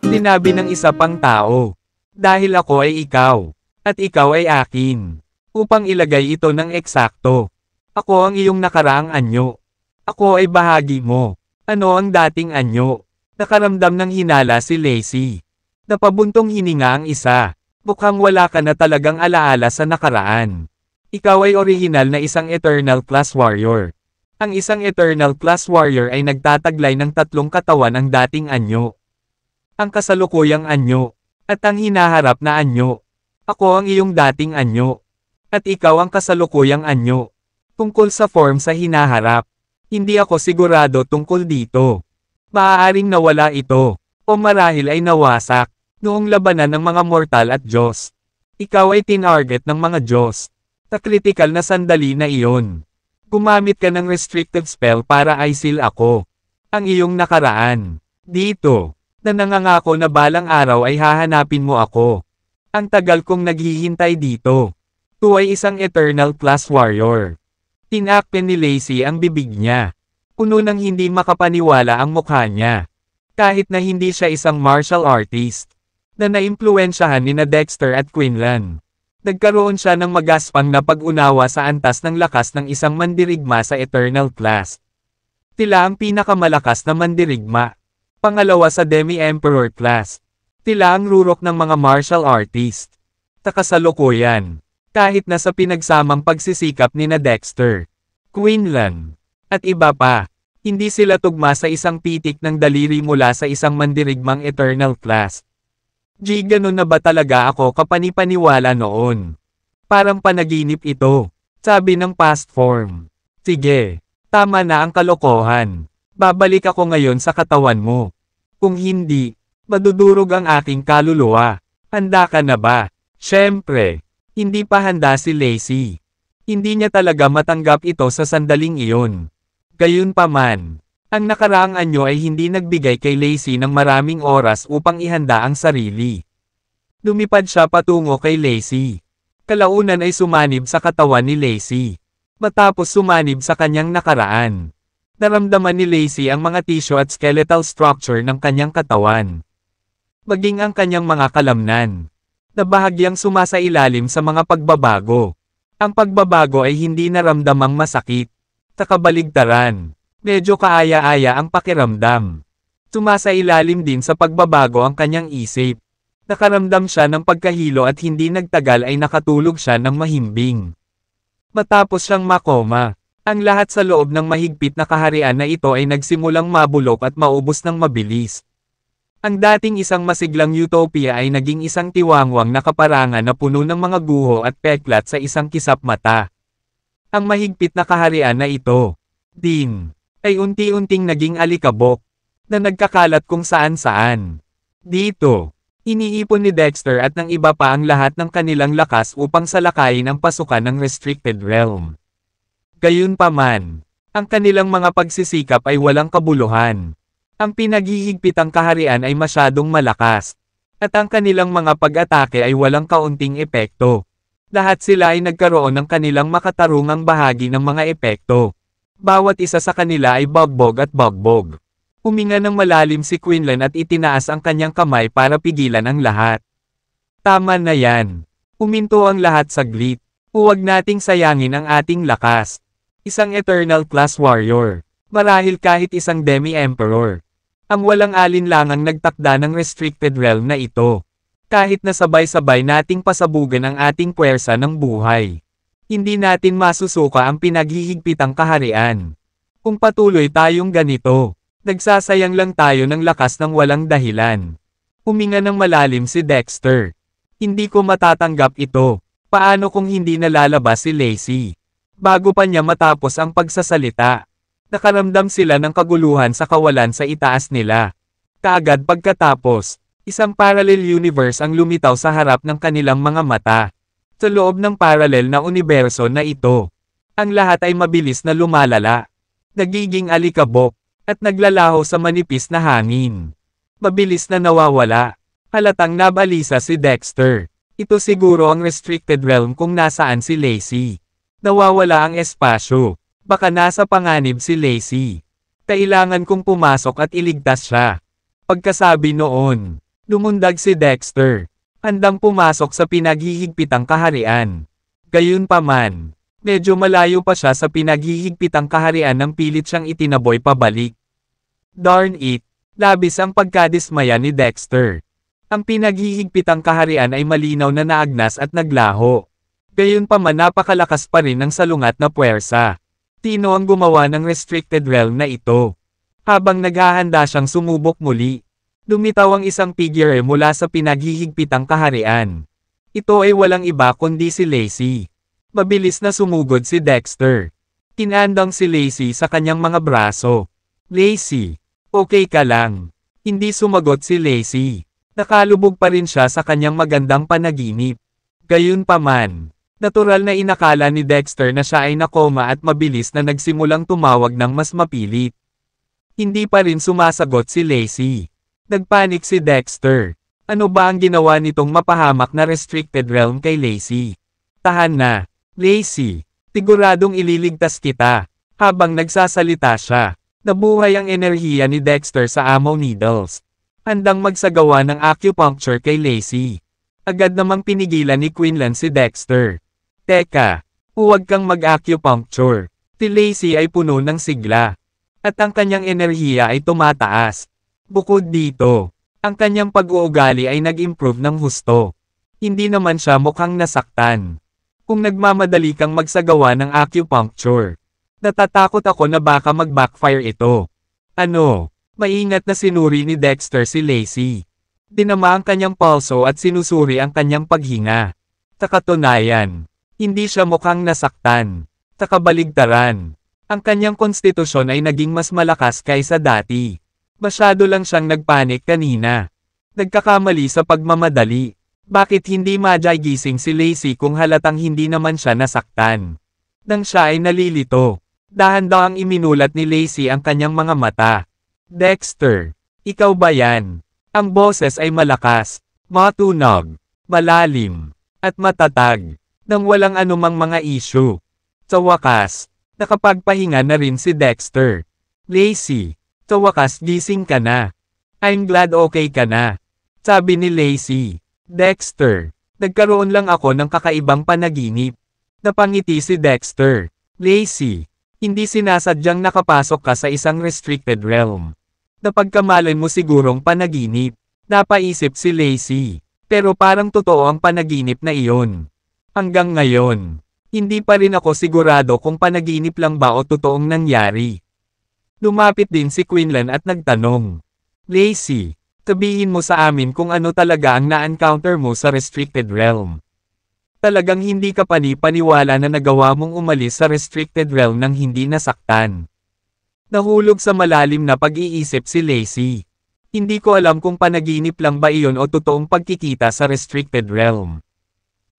Sinabi ng isa pang tao. Dahil ako ay ikaw. At ikaw ay akin. Upang ilagay ito ng eksakto. Ako ang iyong nakaraang anyo. Ako ay bahagi mo. Ano ang dating anyo? Nakaramdam ng hinala si Lacey. Napabuntong hininga ang isa. Mukhang wala ka na talagang alaala sa nakaraan. Ikaw ay orihinal na isang Eternal Class Warrior. Ang isang Eternal Class Warrior ay nagtataglay ng tatlong katawan ang dating anyo. Ang kasalukuyang anyo. At ang hinaharap na anyo. Ako ang iyong dating anyo. At ikaw ang kasalukuyang anyo. Tungkol sa form sa hinaharap. Hindi ako sigurado tungkol dito. Maaaring nawala ito. O marahil ay nawasak. Noong labanan ng mga mortal at Diyos. Ikaw ay tinarget ng mga Diyos. Sa kritikal na sandali na iyon. Gumamit ka ng restrictive spell para i-seal ako. Ang iyong nakaraan. Dito. Na nangangako na balang araw ay hahanapin mo ako. Ang tagal kong naghihintay dito. Tu ay isang Eternal Class Warrior. Tinakpen ni Lacey ang bibig niya. Puno ng hindi makapaniwala ang mukha niya. Kahit na hindi siya isang martial artist. Na naimpluwensyahan ni Dexter at Quinlan. Nagkaroon siya ng magaspang na pag-unawa sa antas ng lakas ng isang mandirigma sa Eternal Class. Tila ang pinakamalakas na mandirigma. Pangalawa sa Demi-Emperor Class. Tila ang rurok ng mga martial artist. Sa kasalukuyan. Kahit na sa pinagsamang pagsisikap ni Dexter, Quinlan, at iba pa, hindi sila tugma sa isang pitik ng daliri mula sa isang mandirigmang Eternal Class. Ganun na ba talaga ako kapanipaniwala noon? Parang panaginip ito, sabi ng past form. Sige, tama na ang kalokohan. Babalik ako ngayon sa katawan mo. Kung hindi, madudurog ang aking kaluluwa. Handa ka na ba? Siyempre, hindi pa handa si Lacey. Hindi niya talaga matanggap ito sa sandaling iyon. Gayunpaman, ang nakaraang anyo ay hindi nagbigay kay Lacey ng maraming oras upang ihanda ang sarili. Lumipad siya patungo kay Lacey. Kalaunan ay sumanib sa katawan ni Lacey. Matapos sumanib sa kanyang nakaraan. Naramdaman ni Lacey ang mga tissue at skeletal structure ng kanyang katawan. Maging ang kanyang mga kalamnan. Na bahagyang sumasailalim sa mga pagbabago. Ang pagbabago ay hindi naramdamang masakit. Sa kabaligtaran. Medyo kaaya-aya ang pakiramdam. Sumasailalim din sa pagbabago ang kanyang isip. Nakaramdam siya ng pagkahilo at hindi nagtagal ay nakatulog siya ng mahimbing. Matapos siyang makoma, ang lahat sa loob ng mahigpit na kaharian na ito ay nagsimulang mabulok at maubos ng mabilis. Ang dating isang masiglang utopia ay naging isang tiwangwang na kaparangan na puno ng mga guho at peklat sa isang kisap mata. Ang mahigpit na kaharian na ito, din, ay unti-unting naging alikabok, na nagkakalat kung saan-saan. Dito, iniipon ni Dexter at ng iba pa ang lahat ng kanilang lakas upang salakayin ang pasukan ng Restricted Realm. Gayunpaman, ang kanilang mga pagsisikap ay walang kabuluhan. Ang pinaghihigpitang kaharian ay masyadong malakas, at ang kanilang mga pag-atake ay walang kaunting epekto. Lahat sila ay nagkaroon ng kanilang makatarungang bahagi ng mga epekto. Bawat isa sa kanila ay bagbog at bagbog. Huminga ng malalim si Quinlan at itinaas ang kanyang kamay para pigilan ang lahat. Tama na yan. Huminto ang lahat saglit. Huwag nating sayangin ang ating lakas. Isang Eternal Class Warrior. Marahil kahit isang Demi-Emperor. Ang walang alinlangang nagtakda ng Restricted Realm na ito. Kahit na sabay-sabay nating pasabugan ang ating puwersa ng buhay. Hindi natin masusuka ang pinaghihigpitang kaharian. Kung patuloy tayong ganito, nagsasayang lang tayo ng lakas ng walang dahilan. Huminga ng malalim si Dexter. Hindi ko matatanggap ito. Paano kung hindi nalalabas si Lacey? Bago pa niya matapos ang pagsasalita, nakaramdam sila ng kaguluhan sa kawalan sa itaas nila. Kaagad pagkatapos, isang parallel universe ang lumitaw sa harap ng kanilang mga mata. Sa loob ng parallel na universo na ito, ang lahat ay mabilis na lumalala, nagiging alikabok, at naglalaho sa manipis na hangin. Mabilis na nawawala. Halatang nabalisa si Dexter. Ito siguro ang Restricted Realm kung nasaan si Lacey. Nawawala ang espasyo. Baka nasa panganib si Lacey. Kailangan kong pumasok at iligtas siya. Pagkasabi noon, lumundag si Dexter. Handang pumasok sa pinaghihigpitang kaharian. Gayunpaman, medyo malayo pa siya sa pinaghihigpitang kaharian nang pilit siyang itinaboy pabalik. Darn it, labis ang pagkadismaya ni Dexter. Ang pinaghihigpitang kaharian ay malinaw na naagnas at naglaho. Gayunpaman napakalakas pa rin ng salungat na puwersa. Sino ang gumawa ng restricted realm na ito? Habang naghahanda siyang sumubok muli, lumitaw ang isang figure mula sa pinaghihigpitang kaharian. Ito ay walang iba kundi si Lacey. Mabilis na sumugod si Dexter. Tinandang si Lacey sa kanyang mga braso. Lacey, okay ka lang? Hindi sumagot si Lacey. Nakalubog pa rin siya sa kanyang magandang panaginip. Gayunpaman, natural na inakala ni Dexter na siya ay nakoma at mabilis na nagsimulang tumawag ng mas mapilit. Hindi pa rin sumasagot si Lacey. Nagpanik si Dexter. Ano ba ang ginawa nitong mapahamak na restricted realm kay Lacey? Tahan na, Lacey. Siguradong ililigtas kita. Habang nagsasalita siya, nabuhay ang enerhiya ni Dexter sa Ammo Needles. Handang magsagawa ng acupuncture kay Lacey. Agad namang pinigilan ni Quinlan si Dexter. Teka, huwag kang mag-acupuncture. Si Lacey ay puno ng sigla. At ang kanyang enerhiya ay tumataas. Bukod dito, ang kanyang pag-uugali ay nag-improve ng husto. Hindi naman siya mukhang nasaktan. Kung nagmamadali kang magsagawa ng acupuncture, natatakot ako na baka mag-backfire ito. Ano? Maingat na sinuri ni Dexter si Lacey. Dinama ang kanyang pulso at sinusuri ang kanyang paghinga. Sa katunayan, hindi siya mukhang nasaktan. Sa kabaligtaran, ang kanyang konstitusyon ay naging mas malakas kaysa dati. Masyado lang siyang nagpanik kanina. Nagkakamali sa pagmamadali. Bakit hindi magising si Lacey kung halatang hindi naman siya nasaktan? Nang siya ay nalilito, dahan-dahang iminulat ni Lacey ang kanyang mga mata. Dexter, ikaw ba yan? Ang boses ay malakas, matunog, malalim, at matatag, nang walang anumang mga issue. Sa wakas, nakapagpahinga na rin si Dexter. Lacey, sa wakas gising ka na. I'm glad okay ka na. Sabi ni Lacey. Dexter, nagkaroon lang ako ng kakaibang panaginip. Napangiti si Dexter. Lacey, hindi sinasadyang nakapasok ka sa isang restricted realm. Napagkamalan mo sigurong panaginip. Napaisip si Lacey. Pero parang totoo ang panaginip na iyon. Hanggang ngayon, hindi pa rin ako sigurado kung panaginip lang ba o totoong nangyari. Lumapit din si Quinlan at nagtanong. Lacey, sabihin mo sa amin kung ano talaga ang na-encounter mo sa restricted realm. Talagang hindi ka paniwala na nagawa mong umalis sa restricted realm nang hindi nasaktan. Nahulog sa malalim na pag-iisip si Lacey. Hindi ko alam kung panaginip lang ba iyon o totoong pagkikita sa restricted realm.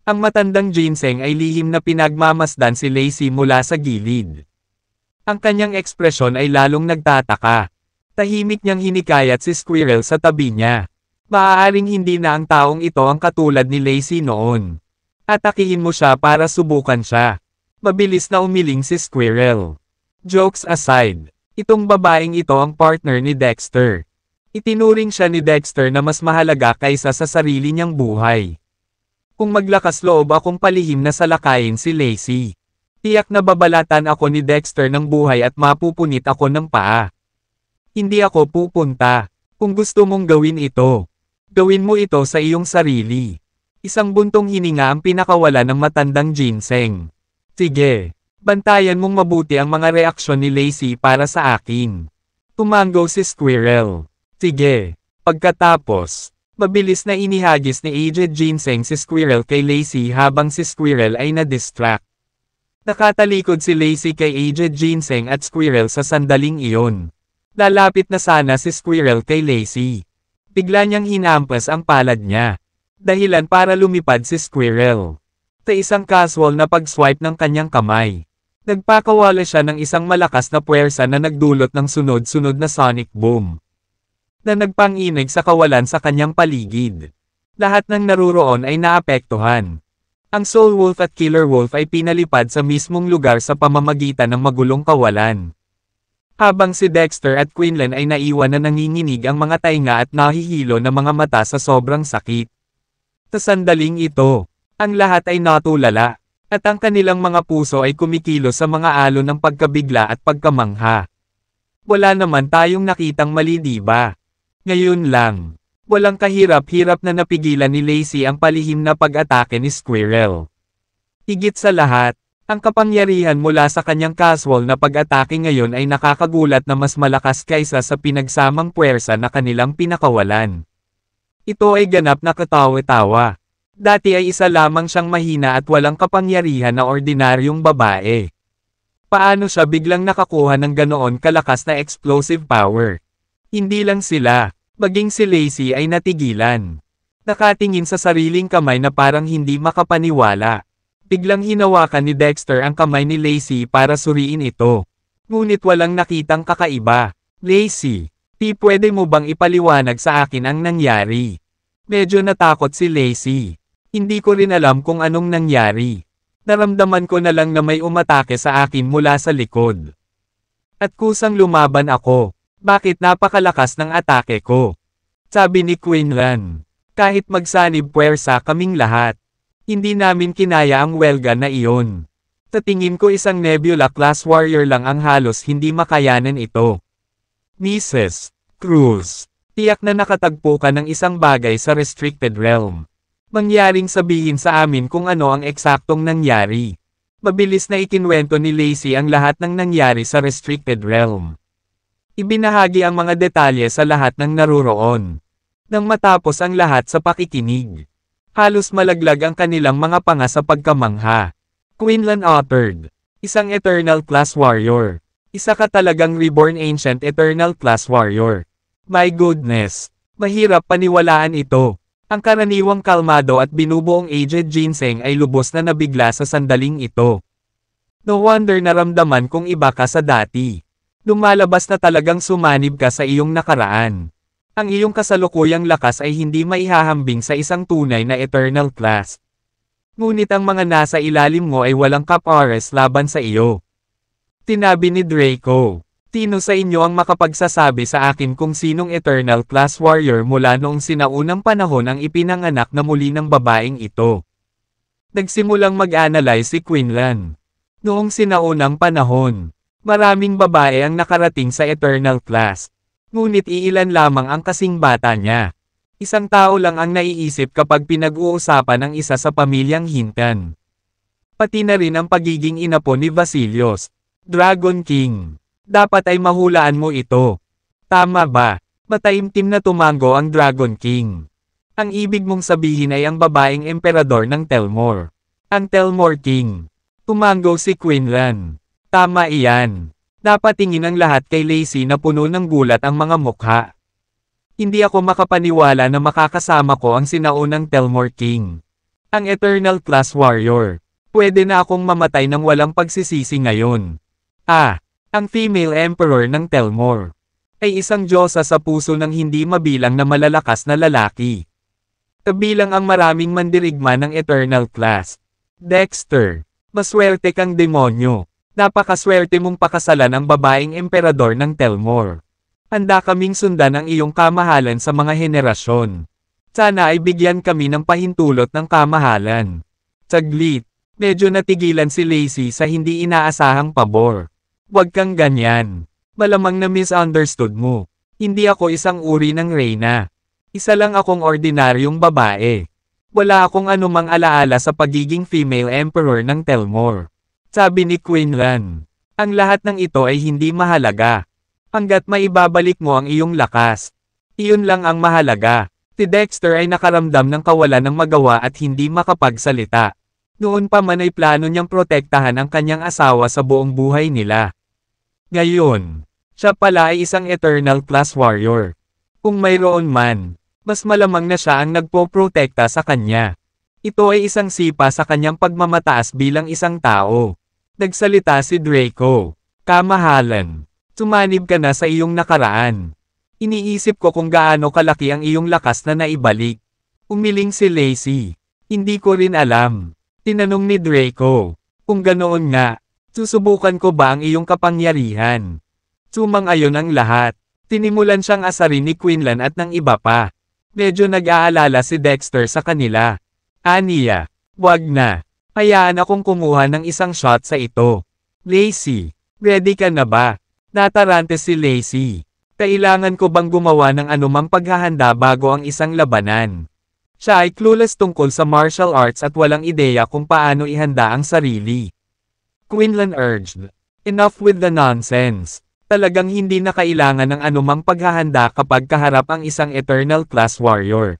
Ang matandang ginseng ay lihim na pinagmamasdan si Lacey mula sa gilid. Ang kanyang ekspresyon ay lalong nagtataka. Tahimik niyang hinikayat si Squirrel sa tabi niya. Maaaring hindi na ang taong ito ang katulad ni Lacey noon. Atakihin mo siya para subukan siya. Mabilis na umiling si Squirrel. Jokes aside, itong babaeng ito ang partner ni Dexter. Itinuring siya ni Dexter na mas mahalaga kaysa sa sarili niyang buhay. Kung maglakas loob akong palihim na salakayin si Lacey, tiyak na babalatan ako ni Dexter ng buhay at mapupunit ako ng paa. Hindi ako pupunta. Kung gusto mong gawin ito, gawin mo ito sa iyong sarili. Isang buntong hininga ang pinakawala ng matandang ginseng. Sige, bantayan mong mabuti ang mga reaksyon ni Lacey para sa akin. Tumango si Squirrel. Sige. Pagkatapos, mabilis na inihagis ni Aged Ginseng si Squirrel kay Lacey habang si Squirrel ay na-distract. Nakatalikod si Lacey kay Aged Ginseng at Squirrel sa sandaling iyon. Lalapit na sana si Squirrel kay Lacey. Bigla niyang hinampas ang palad niya. Dahilan para lumipad si Squirrel. Sa isang casual na pag-swipe ng kanyang kamay, nagpakawala siya ng isang malakas na puwersa na nagdulot ng sunod-sunod na sonic boom na nagpanginig sa kawalan sa kanyang paligid. Lahat ng naruroon ay naapektuhan. Ang Soul Wolf at Killer Wolf ay pinalipad sa mismong lugar sa pamamagitan ng magulong kawalan. Habang si Dexter at Quinlan ay naiwan na nanginginig ang mga tainga at nahihilo na mga mata sa sobrang sakit. Sa sandaling ito, ang lahat ay natulala, at ang kanilang mga puso ay kumikilos sa mga alon ng pagkabigla at pagkamangha. Wala naman tayong nakitang mali, di ba? Ngayon lang, walang kahirap-hirap na napigilan ni Lacey ang palihim na pag-atake ni Squirrel. Higit sa lahat, ang kapangyarihan mula sa kanyang casual na pag-atake ngayon ay nakakagulat na mas malakas kaysa sa pinagsamang puwersa na kanilang pinakawalan. Ito ay ganap na katawa-tawa. Dati ay isa lamang siyang mahina at walang kapangyarihan na ordinaryong babae. Paano siya biglang nakakuha ng ganoon kalakas na explosive power? Hindi lang sila, maging si Lacey ay natigilan. Nakatingin sa sariling kamay na parang hindi makapaniwala. Biglang hinawakan ni Dexter ang kamay ni Lacey para suriin ito. Ngunit walang nakitang kakaiba. Lacey, pwede mo bang ipaliwanag sa akin ang nangyari? Medyo natakot si Lacey. Hindi ko rin alam kung anong nangyari. Naramdaman ko na lang na may umatake sa akin mula sa likod. At kusang lumaban ako. Bakit napakalakas ng atake ko? Sabi ni Quinlan. Kahit magsanib puwersa kaming lahat. Hindi namin kinaya ang welga na iyon. Sa tingin ko isang Nebula class warrior lang ang halos hindi makayanan ito. Mrs. Cruz, tiyak na nakatagpo ka ng isang bagay sa restricted realm. Mangyaring sabihin sa amin kung ano ang eksaktong nangyari. Mabilis na ikinwento ni Lacey ang lahat ng nangyari sa restricted realm. Ibinahagi ang mga detalye sa lahat ng naruroon. Nang matapos ang lahat sa pakikinig, halos malaglag ang kanilang mga panga sa pagkamangha. Quinlan uttered, isang Eternal Class Warrior. Isa ka talagang reborn ancient Eternal Class Warrior. My goodness, mahirap paniwalaan ito. Ang karaniwang kalmado at binubuong aged ginseng ay lubos na nabigla sa sandaling ito. No wonder naramdaman kong iba ka sa dati. Lumalabas na talagang sumanib ka sa iyong nakaraan. Ang iyong kasalukuyang lakas ay hindi maihahambing sa isang tunay na eternal class. Ngunit ang mga nasa ilalim mo ay walang kapares laban sa iyo. Tinabi ni Draco. Sino sa inyo ang makapagsasabi sa akin kung sinong eternal class warrior mula noong sinaunang panahon ang ipinanganak na muli ng babaeng ito? Nagsimulang mag-analyze si Quinlan. Noong sinaunang panahon, maraming babae ang nakarating sa eternal class. Ngunit iilan lamang ang kasing bata niya. Isang tao lang ang naiisip kapag pinag-uusapan ang isa sa pamilyang Hintan. Pati na rin ang pagiging inapo ni Vasilios, Dragon King. Dapat ay mahulaan mo ito. Tama ba? Mataimtim na tumango ang Dragon King. Ang ibig mong sabihin ay ang babaeng emperador ng Telmore. Ang Telmore King. Tumango si Quinlan. Tama iyan. Dapat tingin ang lahat kay Lacey na puno ng gulat ang mga mukha. Hindi ako makapaniwala na makakasama ko ang sinaunang Telmore King. Ang Eternal Class Warrior. Pwede na akong mamatay ng walang pagsisisi ngayon. Ang female emperor ng Telmore ay isang diyosa sa puso ng hindi mabilang na malalakas na lalaki. Kabilang ang maraming mandirigma ng eternal class. Dexter, maswerte kang demonyo. Napakaswerte mong pakasalan ang babaeng emperador ng Telmore. Handa kaming sundan ang iyong kamahalan sa mga henerasyon. Sana ay bigyan kami ng pahintulot ng kamahalan. Saglit, medyo natigilan si Lacey sa hindi inaasahang pabor. Huwag kang ganyan. Malamang na misunderstood mo. Hindi ako isang uri ng reyna. Isa lang akong ordinaryong babae. Wala akong anumang alaala sa pagiging female emperor ng Telmore. Sabi ni Quinlan. Ang lahat ng ito ay hindi mahalaga. Hanggat maibabalik mo ang iyong lakas. Iyon lang ang mahalaga. Si Dexter ay nakaramdam ng kawalan ng magawa at hindi makapagsalita. Noon pa man ay plano niyang protektahan ang kanyang asawa sa buong buhay nila. Ngayon, siya pala ay isang eternal class warrior. Kung mayroon man, mas malamang na siya ang nagpoprotekta sa kanya. Ito ay isang sipa sa kanyang pagmamataas bilang isang tao. Nagsalita si Draco. Kamahalan. Sumanib ka na sa iyong nakaraan. Iniisip ko kung gaano kalaki ang iyong lakas na naibalik. Umiling si Lacey. Hindi ko rin alam. Tinanong ni Draco. Kung ganoon nga, susubukan ko ba ang iyong kapangyarihan? Sumang-ayon ang lahat. Tinimulan siyang asarin ni Quinlan at ng iba pa. Medyo nag-aalala si Dexter sa kanila. Aniya, wag na. Hayaan akong kumuha ng isang shot sa ito. Lacey, ready ka na ba? Natarante si Lacey. Kailangan ko bang gumawa ng anumang paghahanda bago ang isang labanan? Siya ay clueless tungkol sa martial arts at walang ideya kung paano ihanda ang sarili. Quinlan urged. Enough with the nonsense. Talagang hindi na kailangan ng anumang paghahanda kapag kaharap ang isang eternal class warrior.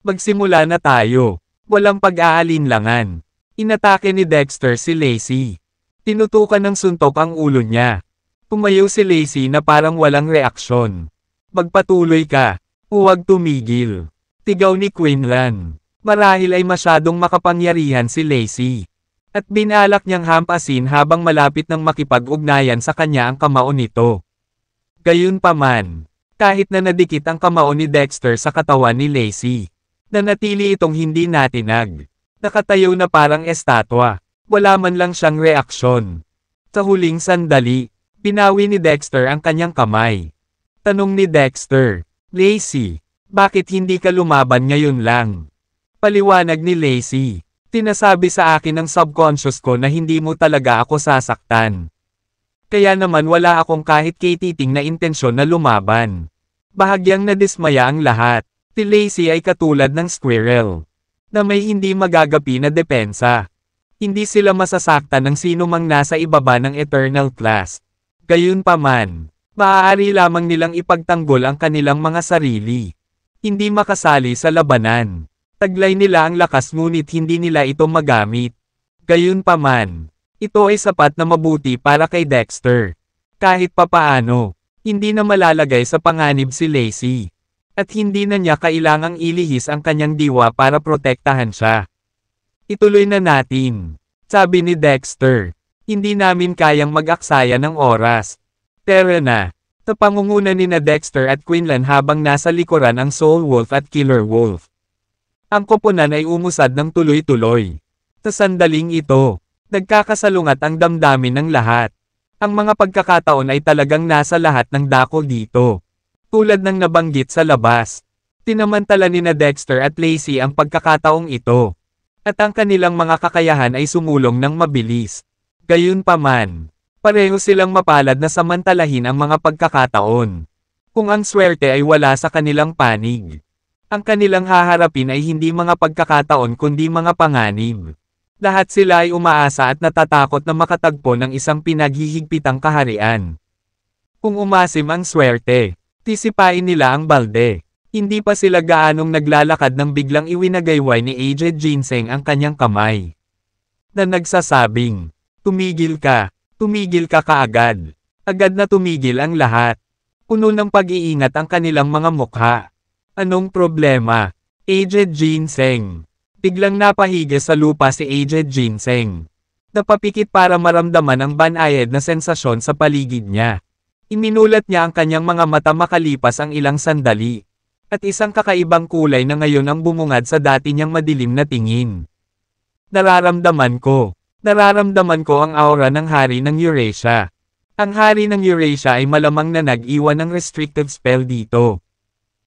Magsimula na tayo. Walang pag-aalinlangan. Inatake ni Dexter si Lacey. Tinutukan ng suntok ang ulo niya. Pumayaw si Lacey na parang walang reaksyon. Magpatuloy ka. Huwag tumigil. Tigaw ni Quinlan. Marahil ay masyadong makapangyarihan si Lacey. At binalak niyang hampasin habang malapit ng makipag-ugnayan sa kanya ang kamao nito. Gayunpaman, kahit na nadikit ang kamao ni Dexter sa katawan ni Lacey, nanatili itong hindi natinag. Nakatayo na parang estatwa, wala man lang siyang reaksyon. Sa huling sandali, pinawi ni Dexter ang kanyang kamay. Tanong ni Dexter, Lacey, bakit hindi ka lumaban ngayon lang? Paliwanag ni Lacey. Tinasabi sa akin ng subconscious ko na hindi mo talaga ako sasaktan. Kaya naman wala akong kahit katiting na intensyon na lumaban. Bahagyang nadismaya ang lahat. Si Lacey ay katulad ng squirrel, na may hindi magagapi na depensa. Hindi sila masasaktan ng sino mang nasa ibaba ng eternal class. Gayunpaman, maaari lamang nilang ipagtanggol ang kanilang mga sarili. Hindi makasali sa labanan. Taglay nila ang lakas ngunit hindi nila ito magamit. Gayunpaman, ito ay sapat na mabuti para kay Dexter. Kahit papaano, hindi na malalagay sa panganib si Lacey. At hindi na niya kailangang ilihis ang kanyang diwa para protektahan siya. Ituloy na natin, sabi ni Dexter. Hindi namin kayang mag-aksaya ng oras. Tara na. Sa pangunguna ni Dexter at Quinlan habang nasa likuran ang Soul Wolf at Killer Wolf. Ang koponan ay umusad ng tuloy-tuloy. Sa sandaling ito, nagkakasalungat ang damdamin ng lahat. Ang mga pagkakataon ay talagang nasa lahat ng dako dito. Tulad ng nabanggit sa labas. Tinamantala ni Dexter at Lacey ang pagkakataong ito. At ang kanilang mga kakayahan ay sumulong ng mabilis. Gayunpaman, pareho silang mapalad na samantalahin ang mga pagkakataon. Kung ang swerte ay wala sa kanilang panig. Ang kanilang haharapin ay hindi mga pagkakataon kundi mga panganib. Lahat sila ay umaasa at natatakot na makatagpo ng isang pinaghihigpitang kaharian. Kung umasim ang swerte, tisipain nila ang balde. Hindi pa sila gaanong naglalakad nang biglang iwinagayway ni Aged Ginseng ang kanyang kamay. Na nagsasabing, tumigil ka kaagad. Agad na tumigil ang lahat. Puno ng pag-iingat ang kanilang mga mukha. Anong problema? Aged Ginseng. Biglang napahiga sa lupa si Aged Ginseng. Napapikit para maramdaman ang banayad na sensasyon sa paligid niya. Iminulat niya ang kanyang mga mata makalipas ang ilang sandali. At isang kakaibang kulay na ngayon ang bumungad sa dati niyang madilim na tingin. Nararamdaman ko ang aura ng hari ng Eurasia. Ang hari ng Eurasia ay malamang na nag-iwan ng restrictive spell dito.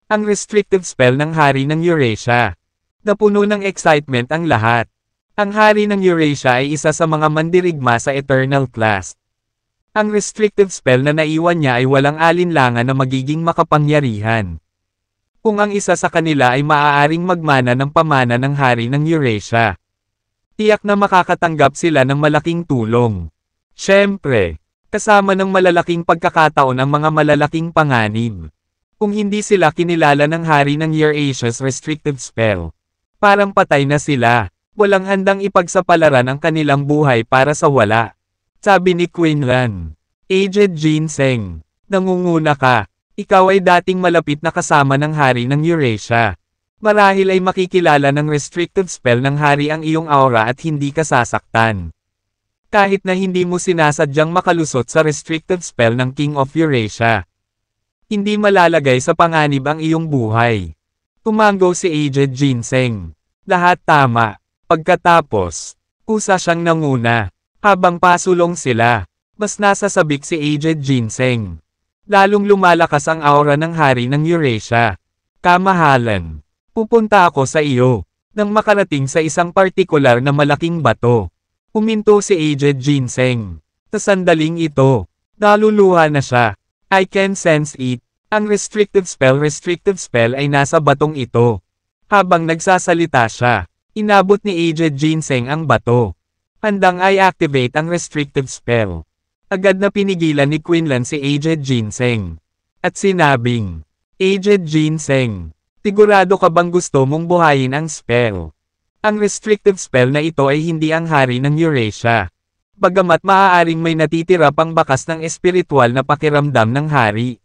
Ang restrictive spell ng hari ng Eurasia. Napuno ng excitement ang lahat. Ang hari ng Eurasia ay isa sa mga mandirigma sa Eternal Class. Ang restrictive spell na naiwan niya ay walang alinlangan na magiging makapangyarihan. Kung ang isa sa kanila ay maaaring magmana ng pamana ng hari ng Eurasia, tiyak na makakatanggap sila ng malaking tulong. Siyempre, kasama ng malalaking pagkakataon ang mga malalaking panganib. Kung hindi sila kinilala ng hari ng Eurasia's restrictive spell, parang patay na sila, walang handang ipagsapalaran ang kanilang buhay para sa wala. Sabi ni Quinlan, Aged Ginseng, nangunguna ka, ikaw ay dating malapit na kasama ng hari ng Eurasia. Marahil ay makikilala ng restrictive spell ng hari ang iyong aura at hindi ka sasaktan. Kahit na hindi mo sinasadyang makalusot sa restrictive spell ng King of Eurasia. Hindi malalagay sa panganib ang iyong buhay. Tumango si Aged Ginseng. Lahat tama. Pagkatapos, kusa siyang nanguna. Habang pasulong sila, Mas nasasabik si Aged Ginseng. Lalong lumalakas ang aura ng hari ng Eurasia. Kamahalan. Pupunta ako sa iyo. Nang makarating sa isang partikular na malaking bato. Huminto si Aged Ginseng. Sa sandaling ito, naluluha na siya. I can sense it. Ang restrictive spell ay nasa batong ito. Habang nagsasalita siya, inabot ni Aged Ginseng ang bato. Handang i-activate ang restrictive spell. Agad na pinigilan ni Quinlan si Aged Ginseng. At sinabing, Aged Ginseng, sigurado ka bang gusto mong buhayin ang spell? Ang restrictive spell na ito ay hindi ang hari ng Eurasia. Bagamat maaaring may natitira pang bakas ng espiritual na pakiramdam ng hari.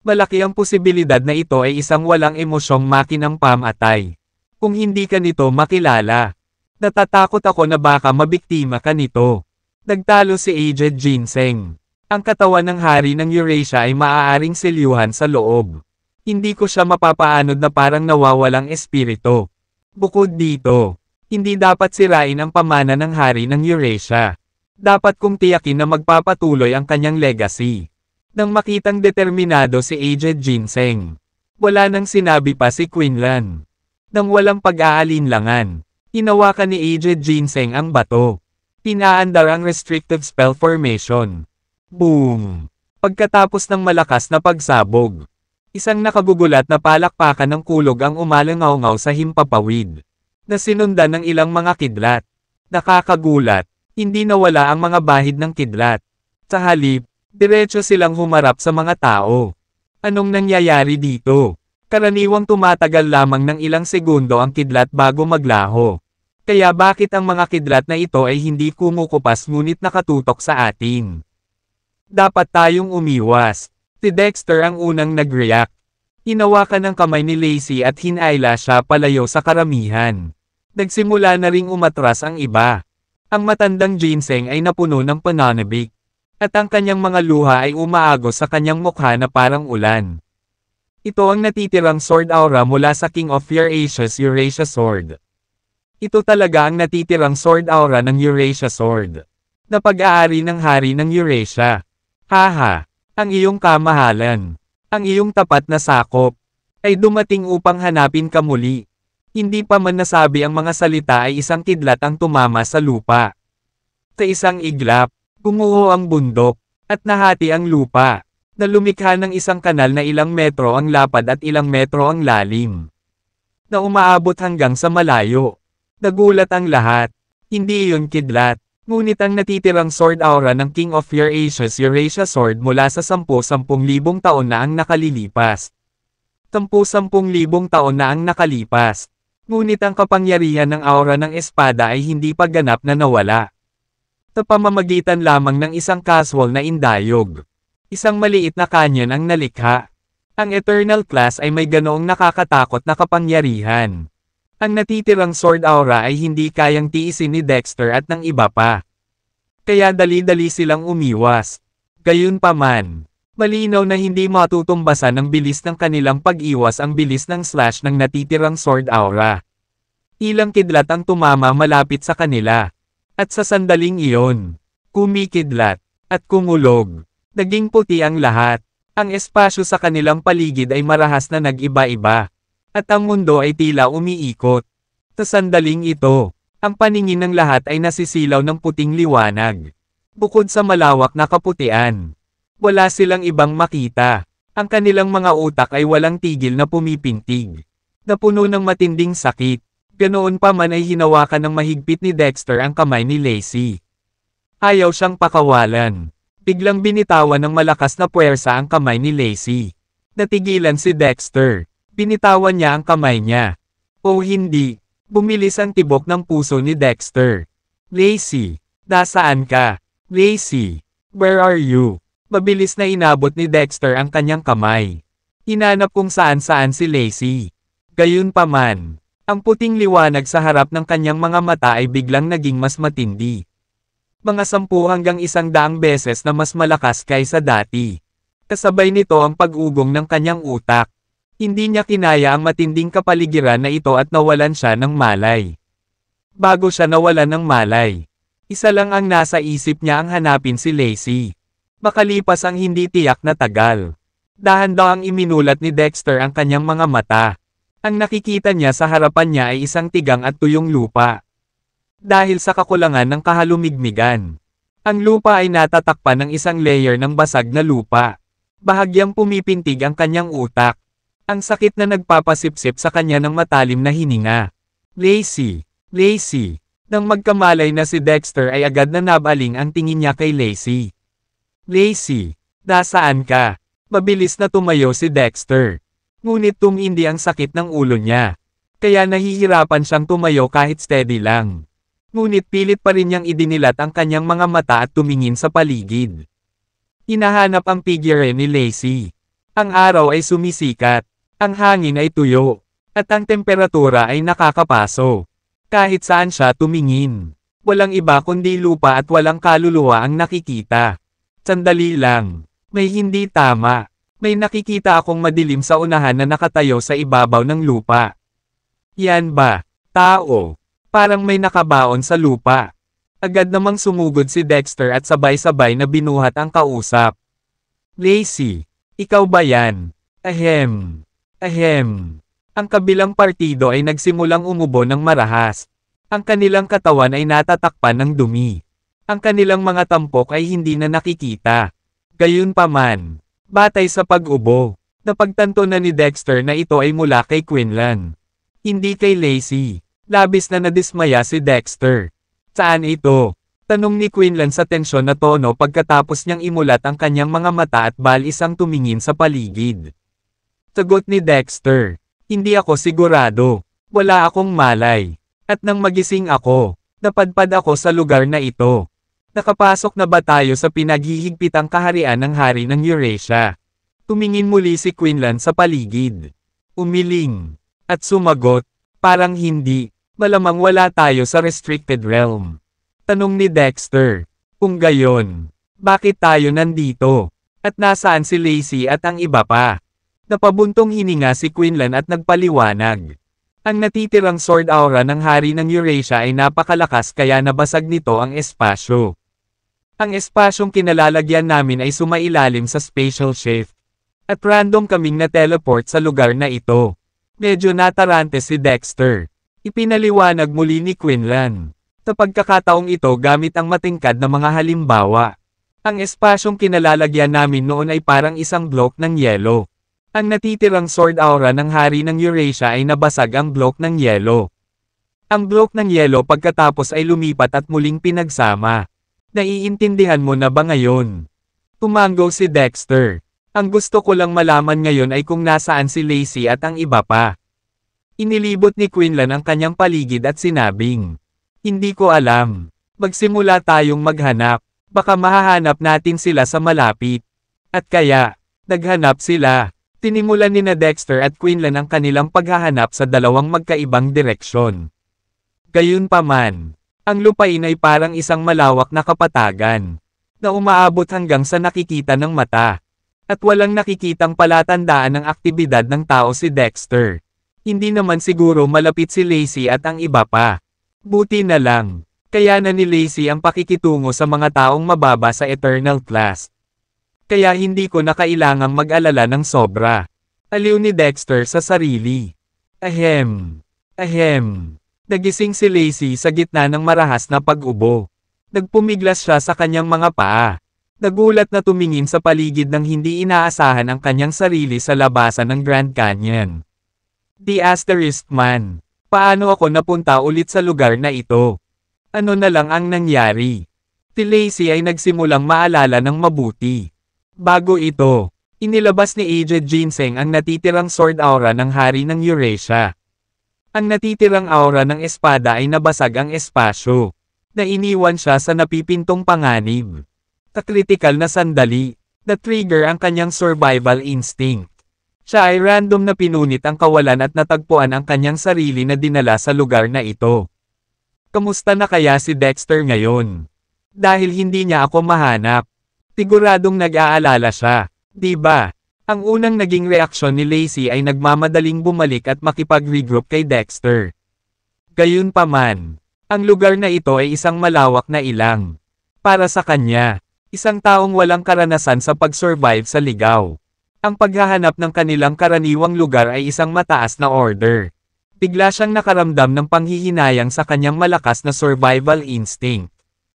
Malaki ang posibilidad na ito ay isang walang emosyong makinang pamatay. Kung hindi ka nito makilala, natatakot ako na baka mabiktima ka nito. Nagtalo si Aged Ginseng. Ang katawan ng hari ng Eurasia ay maaaring selyuhan sa loob. Hindi ko siya mapapaanod na parang nawawalang espiritu. Bukod dito, hindi dapat sirain ang pamana ng hari ng Eurasia. Dapat kong tiyakin na magpapatuloy ang kanyang legacy. Nang makitang determinado si Aged Ginseng, wala nang sinabi pa si Quinlan. Nang walang pag-aalinlangan, hinawakan ni Aged Ginseng ang bato. Pinaandar ang restrictive spell formation. Boom! Pagkatapos ng malakas na pagsabog, isang nakagugulat na palakpakan ng kulog ang umalangaw-ngaw sa himpapawid, na sinundan ng ilang mga kidlat. Nakakagulat, hindi nawala ang mga bahid ng kidlat. Sa halip, diretso silang humarap sa mga tao. Anong nangyayari dito? Karaniwang tumatagal lamang ng ilang segundo ang kidlat bago maglaho. Kaya bakit ang mga kidlat na ito ay hindi kumukupas ngunit nakatutok sa atin? Dapat tayong umiwas. Si Dexter ang unang nag-react. Hinawakan ng kamay ni Lacey at hinayla siya palayo sa karamihan. Nagsimula na ring umatras ang iba. Ang matandang Ginseng ay napuno ng pananabik. At ang kanyang mga luha ay umaagos sa kanyang mukha na parang ulan. Ito ang natitirang sword aura mula sa King of Eurasia's Eurasia Sword. Ito talaga ang natitirang sword aura ng Eurasia Sword. Na pag-aari ng hari ng Eurasia. Haha, ang iyong kamahalan, ang iyong tapat na sakop, ay dumating upang hanapin ka muli. Hindi pa man nasabi ang mga salita ay isang kidlat ang tumama sa lupa. Sa isang iglap, gumuho ang bundok, at nahati ang lupa, na lumikha ng isang kanal na ilang metro ang lapad at ilang metro ang lalim. Na umaabot hanggang sa malayo. Nagulat ang lahat. Hindi iyon kidlat. Ngunit ang natitirang sword aura ng King of Eurasia's Eurasia Sword mula sa 10,000 taon na ang nakalilipas. 10,000 taon na ang nakalipas. Ngunit ang kapangyarihan ng aura ng espada ay hindi pa ganap na nawala. Sa pamamagitan lamang ng isang casual na indayog. Isang maliit na canyon ang nalikha. Ang Eternal Class ay may ganoong nakakatakot na kapangyarihan. Ang natitirang sword aura ay hindi kayang tiisin ni Dexter at ng iba pa. Kaya dali-dali silang umiwas. Gayunpaman, malinaw na hindi matutumbasan ng bilis ng kanilang pag-iwas ang bilis ng slash ng natitirang sword aura. Ilang kidlat ang tumama malapit sa kanila. At sa sandaling iyon, kumikidlat, at kumulog. Naging puti ang lahat. Ang espasyo sa kanilang paligid ay marahas na nag-iba-iba. At ang mundo ay tila umiikot. Sa sandaling ito, ang paningin ng lahat ay nasisilaw ng puting liwanag. Bukod sa malawak na kaputian, wala silang ibang makita. Ang kanilang mga utak ay walang tigil na pumipintig. Napuno ng matinding sakit. Ganoon pa man ay hinawakan ng mahigpit ni Dexter ang kamay ni Lacey. Ayaw siyang pakawalan. Biglang binitawan ng malakas na puwersa ang kamay ni Lacey. Natigilan si Dexter. Binitawan niya ang kamay niya. O hindi, bumilis ang tibok ng puso ni Dexter. Lacey, nasaan ka? Lacey, where are you? Mabilis na inabot ni Dexter ang kanyang kamay. Hinanap kung saan-saan si Lacey. Gayunpaman, ang puting liwanag sa harap ng kanyang mga mata ay biglang naging mas matindi. Mga 10 hanggang 100 beses na mas malakas kaysa dati. Kasabay nito ang pag-ugong ng kanyang utak. Hindi niya kinaya ang matinding kapaligiran na ito at nawalan siya ng malay. Bago siya nawalan ng malay, Isa lang ang nasa isip niya ang hanapin si Lacey. Makalipas ang hindi tiyak na tagal. Dahan-dahang iminulat ni Dexter ang kanyang mga mata. Ang nakikita niya sa harapan niya ay isang tigang at tuyong lupa. Dahil sa kakulangan ng kahalumigmigan, ang lupa ay natatakpan ng isang layer ng basag na lupa. Bahagyang pumipintig ang kanyang utak. Ang sakit na nagpapasipsip sa kanya ng matalim na hininga. Lacey, Lacey. Nang magkamalay na si Dexter ay agad na nabaling ang tingin niya kay Lacey. Lacey, nasaan ka? Mabilis na tumayo si Dexter. Ngunit tumindi ang sakit ng ulo niya. Kaya nahihirapan siyang tumayo kahit steady lang. Ngunit pilit pa rin niyang idinilat ang kanyang mga mata at tumingin sa paligid. Hinahanap ang figure ni Lacey. Ang araw ay sumisikat. Ang hangin ay tuyo. At ang temperatura ay nakakapaso. Kahit saan siya tumingin. Walang iba kundi lupa at walang kaluluwa ang nakikita. Sandali lang. May hindi tama. May nakikita akong madilim sa unahan na nakatayo sa ibabaw ng lupa. Yan ba? Tao. Parang may nakabaon sa lupa. Agad namang sumugod si Dexter at sabay-sabay na binuhat ang kausap. Lacey, ikaw ba yan? Ahem. Ahem. Ang kabilang partido ay nagsimulang umubo ng marahas. Ang kanilang katawan ay natatakpan ng dumi. Ang kanilang mga tampok ay hindi na nakikita. Gayunpaman, batay sa pag-ubo, napagtanto na ni Dexter na ito ay mula kay Quinlan. Hindi kay Lacey. Labis na nadismaya si Dexter. Saan ito? Tanong ni Quinlan sa tensyon na tono pagkatapos niyang imulat ang kanyang mga mata at balisang tumingin sa paligid. Sagot ni Dexter, hindi ako sigurado. Wala akong malay. At nang magising ako, napadpad ako sa lugar na ito. Nakapasok na ba tayo sa pinaghihigpitang kaharian ng hari ng Eurasia? Tumingin muli si Quinlan sa paligid. Umiling. At sumagot, parang hindi. Malamang wala tayo sa restricted realm. Tanong ni Dexter. Kung gayon, bakit tayo nandito? At nasaan si Lacey at ang iba pa? Napabuntong hininga si Quinlan at nagpaliwanag. Ang natitirang sword aura ng hari ng Eurasia ay napakalakas kaya nabasag nito ang espasyo. Ang espasyong kinalalagyan namin ay sumailalim sa spatial shift. At random kaming na-teleport sa lugar na ito. Medyo natarante si Dexter. Ipinaliwanag muli ni Quinlan. Sa pagkakataong ito gamit ang matingkad na mga halimbawa. Ang espasyong kinalalagyan namin noon ay parang isang block ng yelo. Ang natitirang sword aura ng hari ng Eurasia ay nabasag ang block ng yelo. Ang block ng yelo pagkatapos ay lumipat at muling pinagsama. Naiintindihan mo na ba ngayon? Tumango si Dexter. Ang gusto ko lang malaman ngayon ay kung nasaan si Lacey at ang iba pa. Inilibot ni Quinlan ang kanyang paligid at sinabing, hindi ko alam. Magsimula tayong maghanap. Baka mahahanap natin sila sa malapit. At kaya, naghanap sila. Tinimulan ni na Dexter at Quinlan ang kanilang paghahanap sa dalawang magkaibang direksyon. Gayunpaman, ang lupain ay parang isang malawak na kapatagan, na umaabot hanggang sa nakikita ng mata. At walang nakikitang palatandaan ng aktibidad ng tao si Dexter. Hindi naman siguro malapit si Lacey at ang iba pa. Buti na lang, kaya na ni Lacey ang pakikitungo sa mga taong mababa sa Eternal Class. Kaya hindi ko na kailangang mag-alala ng sobra. Aliw ni Dexter sa sarili. Ahem. Ahem. Nagising si Lacey sa gitna ng marahas na pag-ubo. Nagpumiglas siya sa kanyang mga paa. Nagulat na tumingin sa paligid nang hindi inaasahan ang kanyang sarili sa labasan ng Grand Canyon. The Asterisk Man. Paano ako napunta ulit sa lugar na ito? Ano na lang ang nangyari? Si Lacey ay nagsimulang maalala ng mabuti. Bago ito, inilabas ni Aged Ginseng ang natitirang sword aura ng hari ng Eurasia. Ang natitirang aura ng espada ay nabasag ang espasyo. Na iniwan siya sa napipintong panganib. Takritikal na sandali, na-trigger ang kanyang survival instinct. Siya ay random na pinunit ang kawalan at natagpuan ang kanyang sarili na dinala sa lugar na ito. Kamusta na kaya si Dexter ngayon? Dahil hindi niya ako mahanap. Siguradong nag-aalala siya, di ba? Ang unang naging reaksyon ni Lacey ay nagmamadaling bumalik at makipag-regroup kay Dexter. Gayunpaman, Ang lugar na ito ay isang malawak na ilang. Para sa kanya, isang taong walang karanasan sa pag-survive sa ligaw. Ang paghahanap ng kanilang karaniwang lugar ay isang mataas na order. Bigla siyang nakaramdam ng panghihinayang sa kanyang malakas na survival instinct.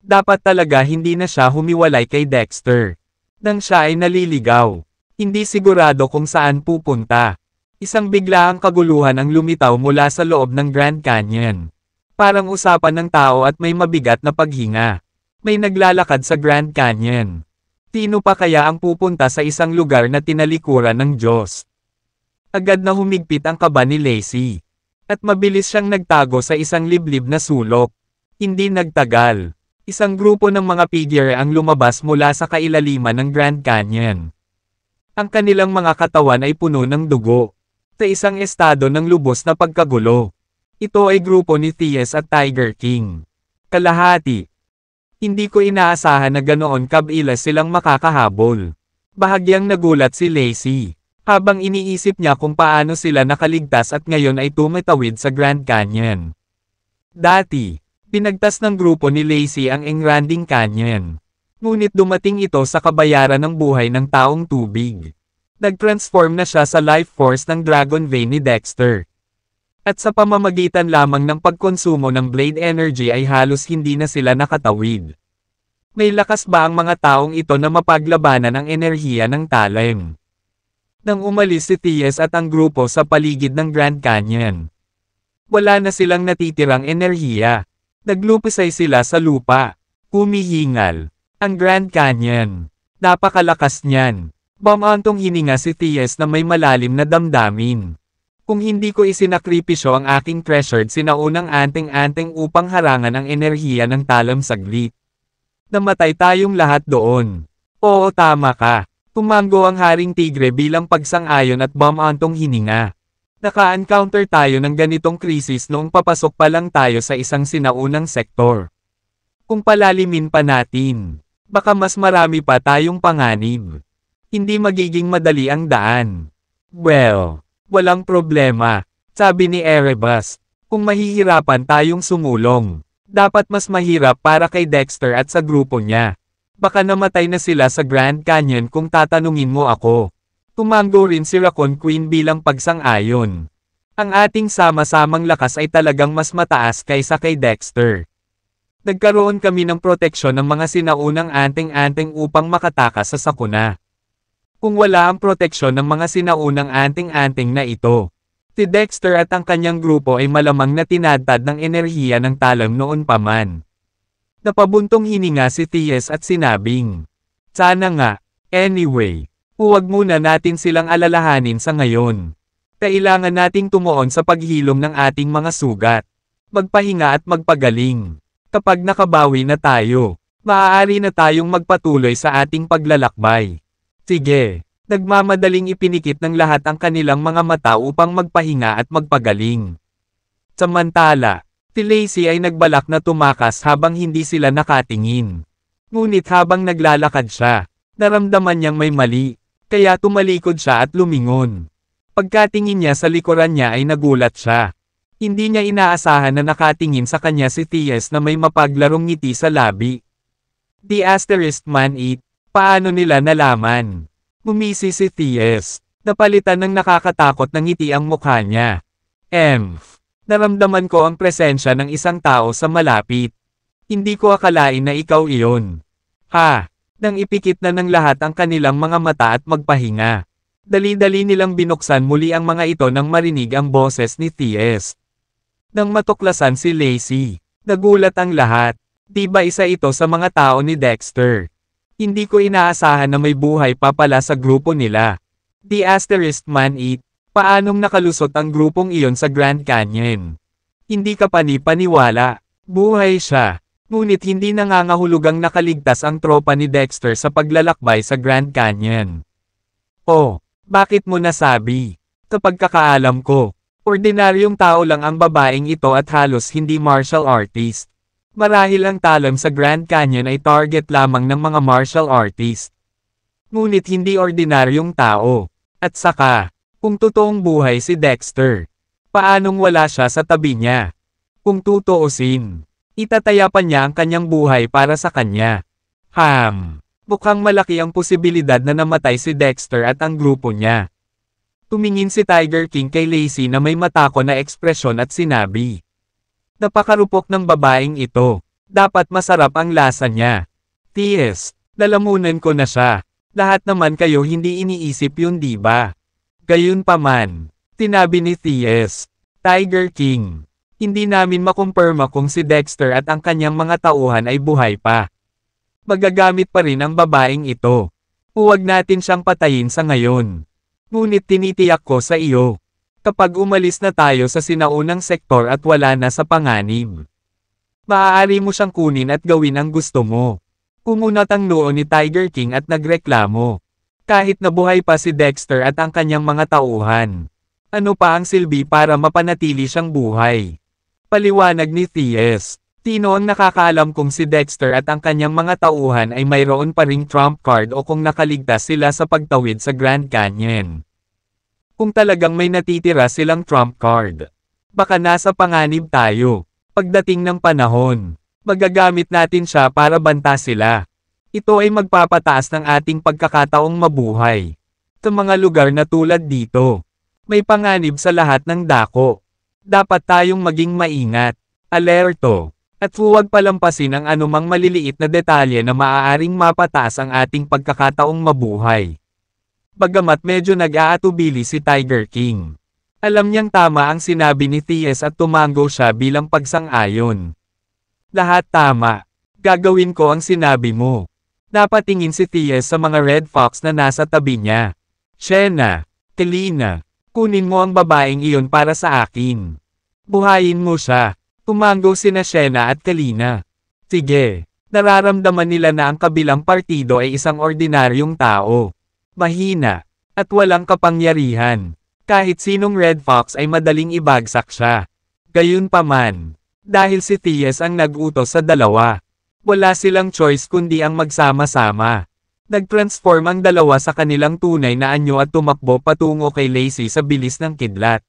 Dapat talaga hindi na siya humiwalay kay Dexter. Nang siya ay naliligaw, hindi sigurado kung saan pupunta. Isang biglaang kaguluhan ang lumitaw mula sa loob ng Grand Canyon. Parang usapan ng tao at may mabigat na paghinga. May naglalakad sa Grand Canyon. Sino pa kaya ang pupunta sa isang lugar na tinalikuran ng Diyos? Agad na humigpit ang kaba ni Lacey. At mabilis siyang nagtago sa isang liblib na sulok. Hindi nagtagal. Isang grupo ng mga figure ang lumabas mula sa kailaliman ng Grand Canyon. Ang kanilang mga katawan ay puno ng dugo. Sa isang estado ng lubos na pagkagulo. Ito ay grupo ni Thies at Tiger King. Kalahati. Hindi ko inaasahan na ganoon kabila silang makakahabol. Bahagyang nagulat si Lacey. Habang iniisip niya kung paano sila nakaligtas at ngayon ay tumatawid sa Grand Canyon. Dati, pinagtas ng grupo ni Lacey ang Engranding Canyon. Ngunit dumating ito sa kabayaran ng buhay ng taong tubig. Nag-transform na siya sa life force ng Dragon Vein ni Dexter. At sa pamamagitan lamang ng pagkonsumo ng Blade Energy ay halos hindi na sila nakatawid. May lakas ba ang mga taong ito na mapaglabanan ang enerhiya ng Talem? Nang umalis si Thies at ang grupo sa paligid ng Grand Canyon, wala na silang natitirang enerhiya. Naglupisay sila sa lupa. Humihingal. Ang Grand Canyon. Napakalakas niyan. Bumantong hininga si Thies na may malalim na damdamin. Kung hindi ko isinakripisyo ang aking treasured sinaunang anting-anting upang harangan ang enerhiya ng Talem saglit. Namatay tayong lahat doon. Oo, tama ka. Tumango ang Haring Tigre bilang pagsang-ayon at bumantong hininga. Naka-encounter tayo ng ganitong krisis noong papasok pa lang tayo sa isang sinaunang sektor. Kung palalimin pa natin, baka mas marami pa tayong panganib. Hindi magiging madali ang daan. Well, walang problema, sabi ni Erebus. Kung mahihirapan tayong sumulong, dapat mas mahirap para kay Dexter at sa grupo niya. Baka namatay na sila sa Grand Canyon kung tatanungin mo ako. Tumango rin si Raccoon Queen bilang pagsang-ayon. Ang ating sama-samang lakas ay talagang mas mataas kaysa kay Dexter. Nagkaroon kami ng proteksyon ng mga sinaunang anting-anting upang makatakas sa sakuna. Kung wala ang proteksyon ng mga sinaunang anting-anting na ito, si Dexter at ang kanyang grupo ay malamang na tinadtad ng enerhiya ng Talem noon pa man. Napabuntong hininga si Thies at sinabing, sana nga, anyway, huwag muna natin silang alalahanin sa ngayon. Kailangan nating tumuon sa paghilom ng ating mga sugat. Magpahinga at magpagaling. Kapag nakabawi na tayo, maaari na tayong magpatuloy sa ating paglalakbay. Sige, nagmamadaling ipinikit ng lahat ang kanilang mga mata upang magpahinga at magpagaling. Samantala, si Lacey ay nagbalak na tumakas habang hindi sila nakatingin. Ngunit habang naglalakad siya, naramdaman niyang may mali, kaya tumalikod siya at lumingon. Pagkatingin niya sa likuran niya ay nagulat siya. Hindi niya inaasahan na nakatingin sa kanya si Thies na may mapaglarong ngiti sa labi. The Asterisk Man Eat. Paano nila nalaman? Ngumisi si Thies. Napalitan ng nakakatakot na ngiti ang mukha niya. Naramdaman ko ang presensya ng isang tao sa malapit. Hindi ko akalain na ikaw iyon. Ha? Nang ipikit na ng lahat ang kanilang mga mata at magpahinga. Dali-dali nilang binuksan muli ang mga ito nang marinig ang boses ni Thies. Nang matuklasan si Lacey, nagulat ang lahat. Di ba isa ito sa mga tao ni Dexter? Hindi ko inaasahan na may buhay pa pala sa grupo nila. The Asterisk Man Eat. Paanong nakalusot ang grupong iyon sa Grand Canyon? Hindi ka pani-paniwala. Buhay siya. Ngunit hindi nangangahulugang nakaligtas ang tropa ni Dexter sa paglalakbay sa Grand Canyon. Oh, bakit mo nasabi? Kapag kakaalam ko, ordinaryong tao lang ang babaeng ito at halos hindi martial artist. Marahil ang Talem sa Grand Canyon ay target lamang ng mga martial artist. Ngunit hindi ordinaryong tao. At saka, kung totoong buhay si Dexter, paanong wala siya sa tabi niya? Kung tutuusin, Itataya pa niya ang kanyang buhay para sa kanya. Mukhang malaki ang posibilidad na namatay si Dexter at ang grupo niya. Tumingin si Tiger King kay Lacey na may matako na ekspresyon at sinabi. Napakarupok ng babaeng ito. Dapat masarap ang lasa niya. T.S., lalamunan ko na siya. Lahat naman kayo hindi iniisip yun diba? Gayunpaman, tinabi ni T.S. Tiger King. Hindi namin makumpirma kung si Dexter at ang kanyang mga tauhan ay buhay pa. Magagamit pa rin ang babaeng ito. Huwag natin siyang patayin sa ngayon. Ngunit tinitiyak ko sa iyo. Kapag umalis na tayo sa sinaunang sektor at wala na sa panganib, maaari mo siyang kunin at gawin ang gusto mo. Kumunat ang noo ni Tiger King at nagreklamo. Kahit nabuhay pa si Dexter at ang kanyang mga tauhan, ano pa ang silbi para mapanatili siyang buhay? Paliwanag ni T.S. Tino ang nakakaalam kung si Dexter at ang kanyang mga tauhan ay mayroon pa ring trump card o kung nakaligtas sila sa pagtawid sa Grand Canyon. Kung talagang may natitira silang trump card, baka nasa panganib tayo. Pagdating ng panahon, magagamit natin siya para banta sila. Ito ay magpapataas ng ating pagkakataong mabuhay. Sa mga lugar na tulad dito, may panganib sa lahat ng dako. Dapat tayong maging maingat, alerto, at huwag palampasin ang anumang maliliit na detalye na maaaring mapataas ang ating pagkakataong mabuhay. Bagamat medyo nag-aatubili si Tiger King, alam niyang tama ang sinabi ni T.S. at tumango siya bilang pagsang-ayon. Lahat tama. Gagawin ko ang sinabi mo. Napatingin si T.S. sa mga Red Fox na nasa tabi niya. Shena, Kalina, kunin mo ang babaeng iyon para sa akin. Buhayin mo siya. Tumango sina Shena at Kalina. Sige, nararamdaman nila na ang kabilang partido ay isang ordinaryong tao. Mahina, at walang kapangyarihan. Kahit sinong Red Fox ay madaling ibagsak siya. Gayunpaman, dahil si T.S. ang nag-utos sa dalawa, wala silang choice kundi ang magsama-sama. Nag-transform ang dalawa sa kanilang tunay na anyo at tumakbo patungo kay Lacey sa bilis ng kidlat.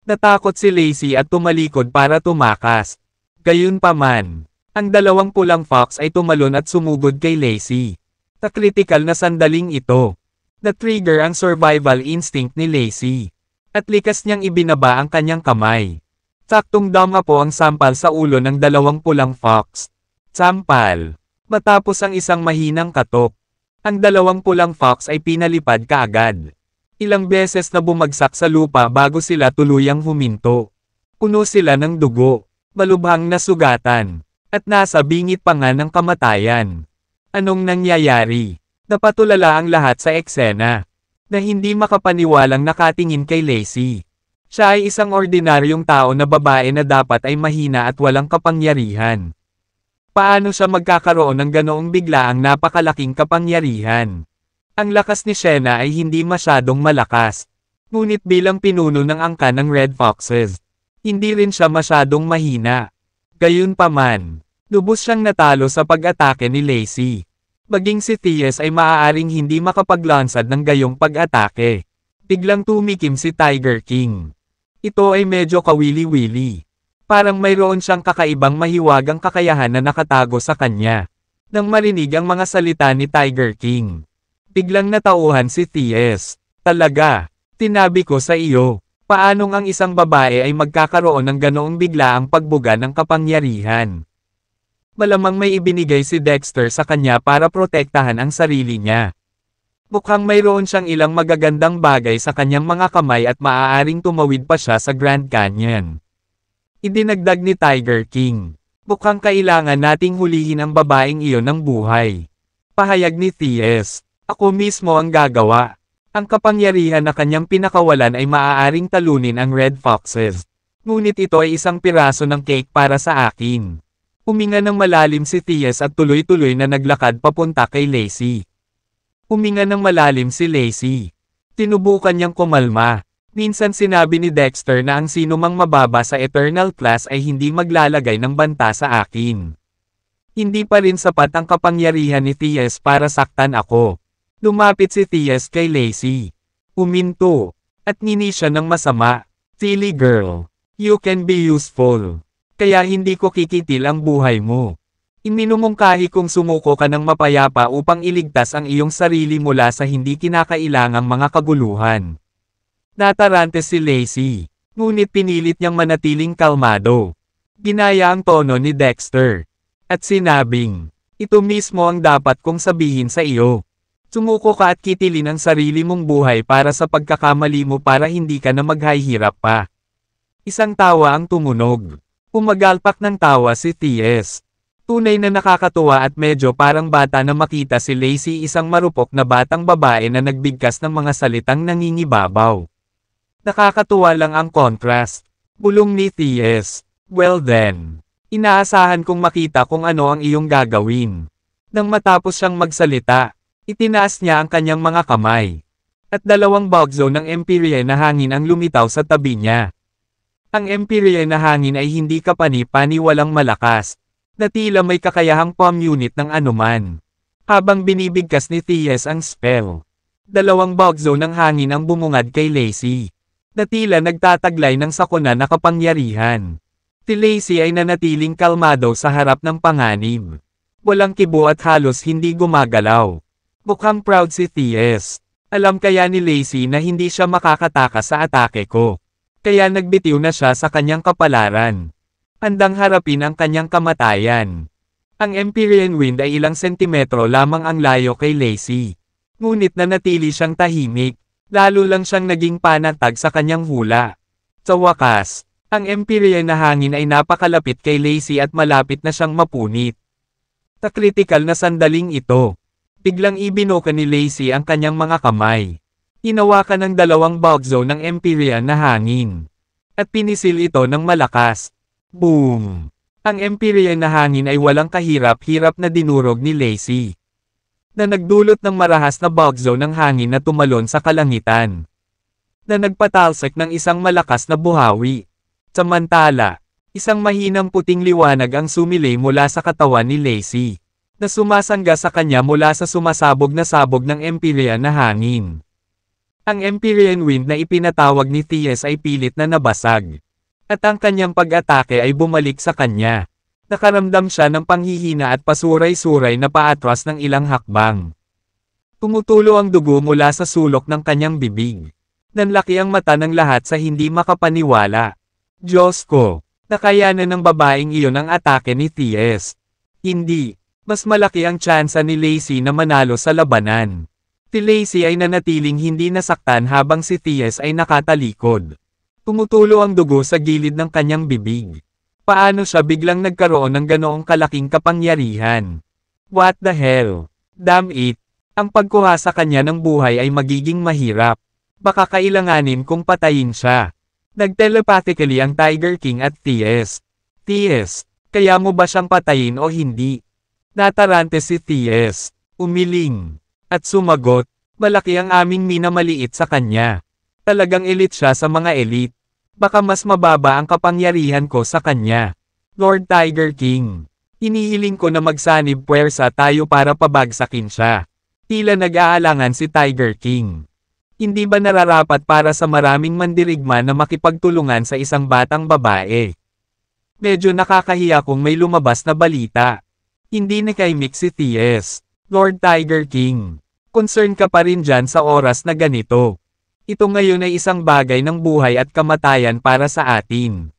Natakot si Lacey at tumalikod para tumakas. Gayunpaman, ang dalawang pulang fox ay tumalon at sumugod kay Lacey. Sa kritikal na sandaling ito, na-trigger ang survival instinct ni Lacey. At likas niyang ibinaba ang kanyang kamay. Saktong dama po ang sampal sa ulo ng dalawang pulang fox. Sampal. Matapos ang isang mahinang katok, ang dalawang pulang fox ay pinalipad kaagad. Ilang beses na bumagsak sa lupa bago sila tuluyang huminto. Puno sila ng dugo, malubhang na sugatan, at nasa bingit pa nga ng kamatayan. Anong nangyayari? Napatulala ang lahat sa eksena, na hindi makapaniwalang nakatingin kay Lacey. Siya ay isang ordinaryong tao na babae na dapat ay mahina at walang kapangyarihan. Paano siya magkakaroon ng ganoong biglaang napakalaking kapangyarihan? Ang lakas ni Shena ay hindi masyadong malakas. Ngunit bilang pinuno ng angka ng Red Foxes, hindi rin siya masyadong mahina. Gayunpaman, lubos siyang natalo sa pag-atake ni Lacey. Maging si T.S. ay maaaring hindi makapaglansad ng gayong pag-atake. Biglang tumikim si Tiger King. Ito ay medyo kawili-wili. Parang mayroon siyang kakaibang mahiwagang kakayahan na nakatago sa kanya. Nang marinig ang mga salita ni Tiger King, biglang natauhan si T.S. Talaga, tinabi ko sa iyo, paanong ang isang babae ay magkakaroon ng ganoong biglaang pagbuga ng kapangyarihan? Malamang may ibinigay si Dexter sa kanya para protektahan ang sarili niya. Mukhang mayroon siyang ilang magagandang bagay sa kanyang mga kamay at maaaring tumawid pa siya sa Grand Canyon. Idinagdag ni Tiger King, mukhang kailangan nating hulihin ang babaeng iyon ng buhay. Pahayag ni T.S. Ako mismo ang gagawa. Ang kapangyarihan na kanyang pinakawalan ay maaaring talunin ang Red Foxes. Ngunit ito ay isang piraso ng cake para sa akin. Huminga ng malalim si T.S. at tuloy-tuloy na naglakad papunta kay Lacey. Huminga ng malalim si Lacey. Tinubukan niyang kumalma. Minsan sinabi ni Dexter na ang sino mang mababa sa Eternal Class ay hindi maglalagay ng banta sa akin. Hindi pa rin sapat ang kapangyarihan ni T.S. para saktan ako. Lumapit si T.S. kay Lacey. Huminto. At ngini siya ng masama. Silly girl. You can be useful. Kaya hindi ko kikitil ang buhay mo. Iminumungkahi kong sumuko ka ng mapayapa upang iligtas ang iyong sarili mula sa hindi kinakailangang mga kaguluhan. Natarante si Lacey, ngunit pinilit niyang manatiling kalmado. Ginaya ang tono ni Dexter. At sinabing, ito mismo ang dapat kong sabihin sa iyo. Sumuko ka at kitilin ang sarili mong buhay para sa pagkakamali mo para hindi ka na maghihirap pa. Isang tawa ang tumunog. Umagalpak ng tawa si T.S. Tunay na nakakatuwa at medyo parang bata na makita si Lacey, isang marupok na batang babae na nagbigkas ng mga salitang nangingibabaw. Nakakatuwa lang ang contrast. Bulong ni T.S. Well then, inaasahan kong makita kung ano ang iyong gagawin. Nang matapos siyang magsalita, itinaas niya ang kanyang mga kamay. At dalawang bagzo ng Empyrean na hangin ang lumitaw sa tabi niya. Ang Empyrean na hangin ay hindi kapani-pani, walang malakas, na tila may kakayahang pam-unit ng anuman. Habang binibigkas ni T.S. ang spell, dalawang bagzo ng hangin ang bumungad kay Lacey, na tila nagtataglay ng sakuna na kapangyarihan. Si Lacey ay nanatiling kalmado sa harap ng panganib. Walang kibo at halos hindi gumagalaw. Mukhang proud si T.S. Alam kaya ni Lacey na hindi siya makakatakas sa atake ko. Kaya nagbitiw na siya sa kanyang kapalaran. Handang harapin ang kanyang kamatayan. Ang Empyrean Wind ay ilang sentimetro lamang ang layo kay Lacey. Ngunit nanatili siyang tahimik, lalo lang siyang naging panatag sa kanyang hula. Sa wakas, ang Empyrean na hangin ay napakalapit kay Lacey at malapit na siyang mapunit. Sa kritikal na sandaling ito, biglang ibinoka ni Lacey ang kanyang mga kamay. Hinawakan ng dalawang bagzo ng Empyrean na hangin. At pinisil ito ng malakas. Boom! Ang Empyrean na hangin ay walang kahirap-hirap na dinurog ni Lacey, na nagdulot ng marahas na bagzo ng hangin na tumalon sa kalangitan, na nagpatalsik ng isang malakas na buhawi. Samantala, isang mahinang puting liwanag ang sumilay mula sa katawan ni Lacey, na sumasangga sa kanya mula sa sumasabog na sabog ng Empyrean na hangin. Ang Empyrean Wind na ipinatawag ni T.S. ay pilit na nabasag. At ang kanyang pag-atake ay bumalik sa kanya. Nakaramdam siya ng panghihina at pasuray-suray na paatras ng ilang hakbang. Tumutulo ang dugo mula sa sulok ng kanyang bibig. Nanlaki ang mata ng lahat sa hindi makapaniwala. Diyos ko, nakayanan ng babaeng iyon ang atake ni T.S. Hindi, mas malaki ang tsansa ni Lacey na manalo sa labanan. Si Lacey ay nanatiling hindi nasaktan habang si T.S. ay nakatalikod. Tumutulo ang dugo sa gilid ng kanyang bibig. Paano siya biglang nagkaroon ng ganoong kalaking kapangyarihan? What the hell? Damn it! Ang pagkuha sa kanya ng buhay ay magiging mahirap. Baka kailanganin kong patayin siya. Nagtelepathically ang Tiger King at T.S. T.S., kaya mo ba siyang patayin o hindi? Natarante si T.S. Umiling. At sumagot, malaki ang aming minamaliit sa kanya. Talagang elite siya sa mga elite. Baka mas mababa ang kapangyarihan ko sa kanya. Lord Tiger King, hinihiling ko na magsanib puwersa tayo para pabagsakin siya. Tila nag-aalangan si Tiger King. Hindi ba nararapat para sa maraming mandirigma na makipagtulungan sa isang batang babae? Medyo nakakahiya kung may lumabas na balita. Hindi nakaimik si T.S. Lord Tiger King, concern ka pa rin dyan sa oras na ganito. Ito ngayon ay isang bagay ng buhay at kamatayan para sa atin.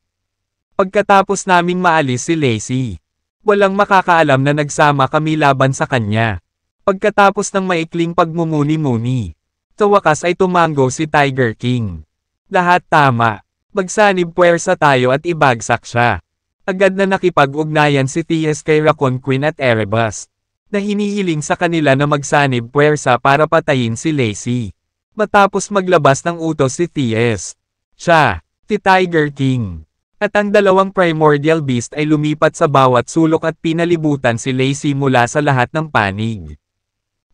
Pagkatapos naming maalis si Lacey, walang makakaalam na nagsama kami laban sa kanya. Pagkatapos ng maikling pagmumuni-muni, sa wakas ay tumango si Tiger King. Lahat tama. Magsanib puwersa tayo at ibagsak siya. Agad na nakipag-ugnayan si T.S. kay Raccoon Queen at Erebus, na hinihiling sa kanila na magsanib puwersa para patayin si Lacey. Matapos maglabas ng utos si T.S. siya, si Tiger King, at ang dalawang primordial beast ay lumipat sa bawat sulok at pinalibutan si Lacey mula sa lahat ng panig.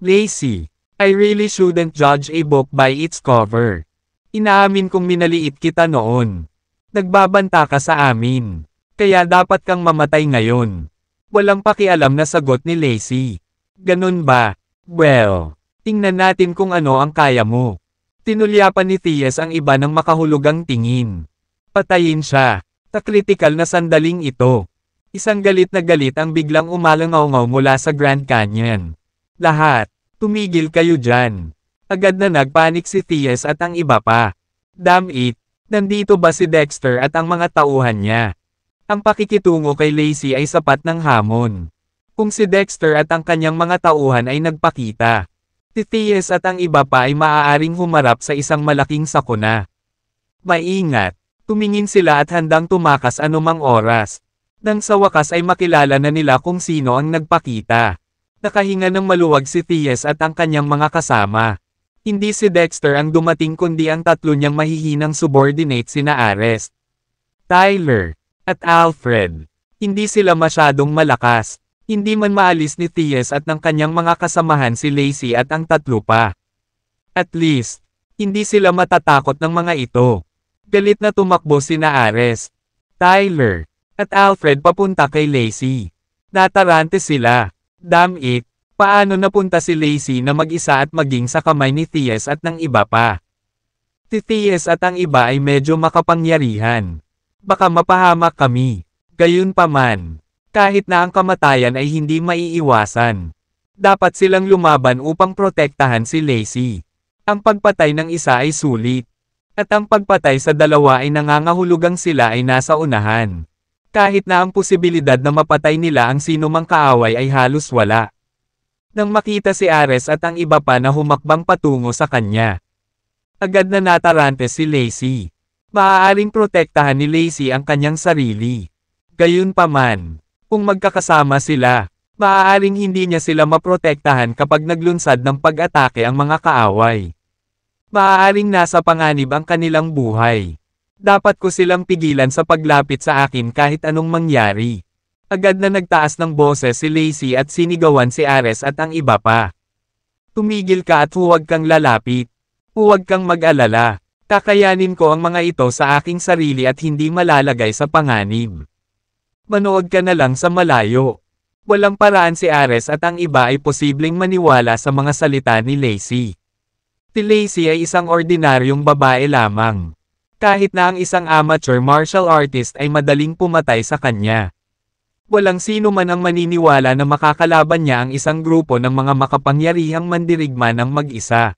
Lacey, I really shouldn't judge a book by its cover. Inaamin kong minaliit kita noon. Nagbabanta ka sa amin. Kaya dapat kang mamatay ngayon. Walang pakialam na sagot ni Lacey. Ganun ba? Well, tingnan natin kung ano ang kaya mo. Tinulyapan ni T.S. ang iba ng makahulugang tingin. Patayin siya. Sa kritikal na sandaling ito, isang galit na galit ang biglang umalangaw-ngaw mula sa Grand Canyon. Lahat, tumigil kayo dyan. Agad na nagpanik si Thies at ang iba pa. Damn it, nandito ba si Dexter at ang mga tauhan niya? Ang pakikitungo kay Lacey ay sapat ng hamon. Kung si Dexter at ang kanyang mga tauhan ay nagpakita, si Thies at ang iba pa ay maaaring humarap sa isang malaking sakuna. Maingat, tumingin sila at handang tumakas anumang oras. Nang sa wakas ay makilala na nila kung sino ang nagpakita. Nakahinga ng maluwag si Thies at ang kanyang mga kasama. Hindi si Dexter ang dumating kundi ang tatlo niyang mahihinang subordinate sina Ares, Tyler, at Alfred. Hindi sila masyadong malakas. Hindi man maalis ni Thies at ng kanyang mga kasamahan si Lacey at ang tatlo pa. At least, hindi sila matatakot ng mga ito. Galit na tumakbo sina Ares, Tyler, at Alfred papunta kay Lacey. Natarante sila. Damn it, paano napunta si Lacey na mag-isa at maging sa kamay ni Thies at ng iba pa? Si Thies at ang iba ay medyo makapangyarihan. Baka mapahamak kami. Gayunpaman, kahit na ang kamatayan ay hindi maiiwasan, dapat silang lumaban upang protektahan si Lacey. Ang pagpatay ng isa ay sulit, at ang pagpatay sa dalawa ay nangangahulugang sila ay nasa unahan. Kahit na ang posibilidad na mapatay nila ang sinumang kaaway ay halos wala. Nang makita si Ares at ang iba pa na humakbang patungo sa kanya, agad na natarante si Lacey. Maaaring protektahan ni Lacey ang kanyang sarili. Gayunpaman, kung magkakasama sila, maaaring hindi niya sila maprotektahan kapag naglunsad ng pag-atake ang mga kaaway. Maaaring nasa panganib ang kanilang buhay. Dapat ko silang pigilan sa paglapit sa akin kahit anong mangyari. Agad na nagtaas ng boses si Lacey at sinigawan si Ares at ang iba pa. Tumigil ka at huwag kang lalapit. Huwag kang mag-alala. Kakayanin ko ang mga ito sa aking sarili at hindi malalagay sa panganib. Manood ka na lang sa malayo. Walang paraan si Ares at ang iba ay posibleng maniwala sa mga salita ni Lacey. Si Lacey ay isang ordinaryong babae lamang. Kahit na ang isang amateur martial artist ay madaling pumatay sa kanya. Walang sino man ang maniniwala na makakalaban niya ang isang grupo ng mga makapangyarihang mandirigma ng mag-isa.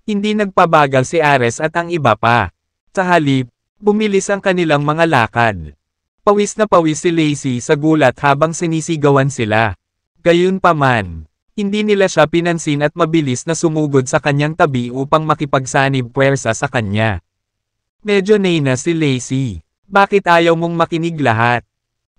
Hindi nagpabagal si Ares at ang iba pa. Sa halip, bumilis ang kanilang mga lakad. Pawis na pawis si Lacey sa gulat habang sinisigawan sila. Gayunpaman, hindi nila siya pinansin at mabilis na sumugod sa kanyang tabi upang makipagsanib puwersa sa kanya. Medyo nena si Lacey. Bakit ayaw mong makinig lahat?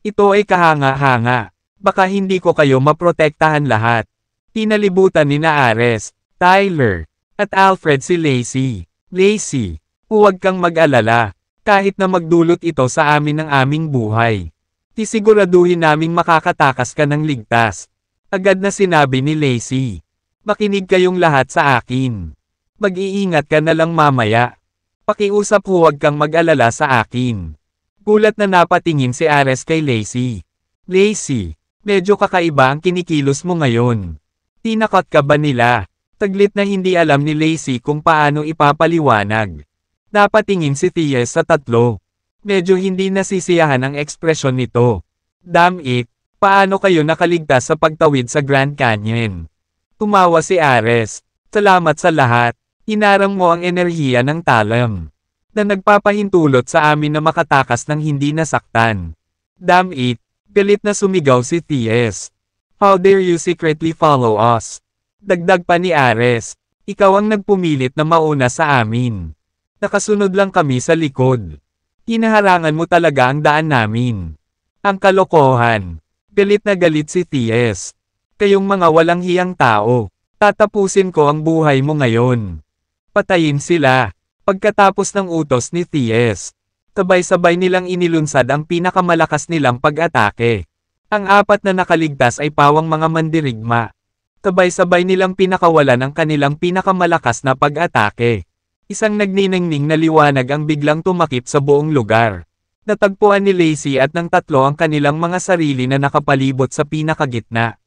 Ito ay kahanga-hanga. Baka hindi ko kayo maprotektahan lahat. Tinalibutan ni na Ares, Tyler, at Alfred si Lacey. Lacey, huwag kang mag-alala. Kahit na magdulot ito sa amin ng aming buhay. Tisiguraduhin naming makakatakas ka ng ligtas. Agad na sinabi ni Lacey. Makinig kayong lahat sa akin. Mag-iingat ka na lang mamaya. Pakiusap huwag kang mag-alala sa akin. Gulat na napatingin si Ares kay Lacey. Lacey, medyo kakaiba ang kinikilos mo ngayon. Tinakot ka ba nila? Taglit na hindi alam ni Lacey kung paano ipapaliwanag. Napatingin si Thies sa tatlo. Medyo hindi nasisiyahan ang ekspresyon nito. Damn it, paano kayo nakaligtas sa pagtawid sa Grand Canyon? Tumawa si Ares. Salamat sa lahat. Hinarang mo ang enerhiya ng talam na nagpapahintulot sa amin na makatakas ng hindi nasaktan. Damn it, galit na sumigaw si Thies. How dare you secretly follow us? Dagdag pa ni Ares, ikaw ang nagpumilit na mauna sa amin. Nakasunod lang kami sa likod. Hinaharangan mo talaga ang daan namin. Ang kalokohan. Galit na galit si Thies. Kayong mga walang hiyang tao. Tatapusin ko ang buhay mo ngayon. Patayin sila. Pagkatapos ng utos ni Thies, sabay-sabay nilang inilunsad ang pinakamalakas nilang pag-atake. Ang apat na nakaligtas ay pawang mga mandirigma. Sabay-sabay nilang pinakawalan ang kanilang pinakamalakas na pag-atake. Isang nagniningning na liwanag ang biglang tumakip sa buong lugar. Natagpuan ni Lacey at ng tatlo ang kanilang mga sarili na nakapalibot sa pinakagitna.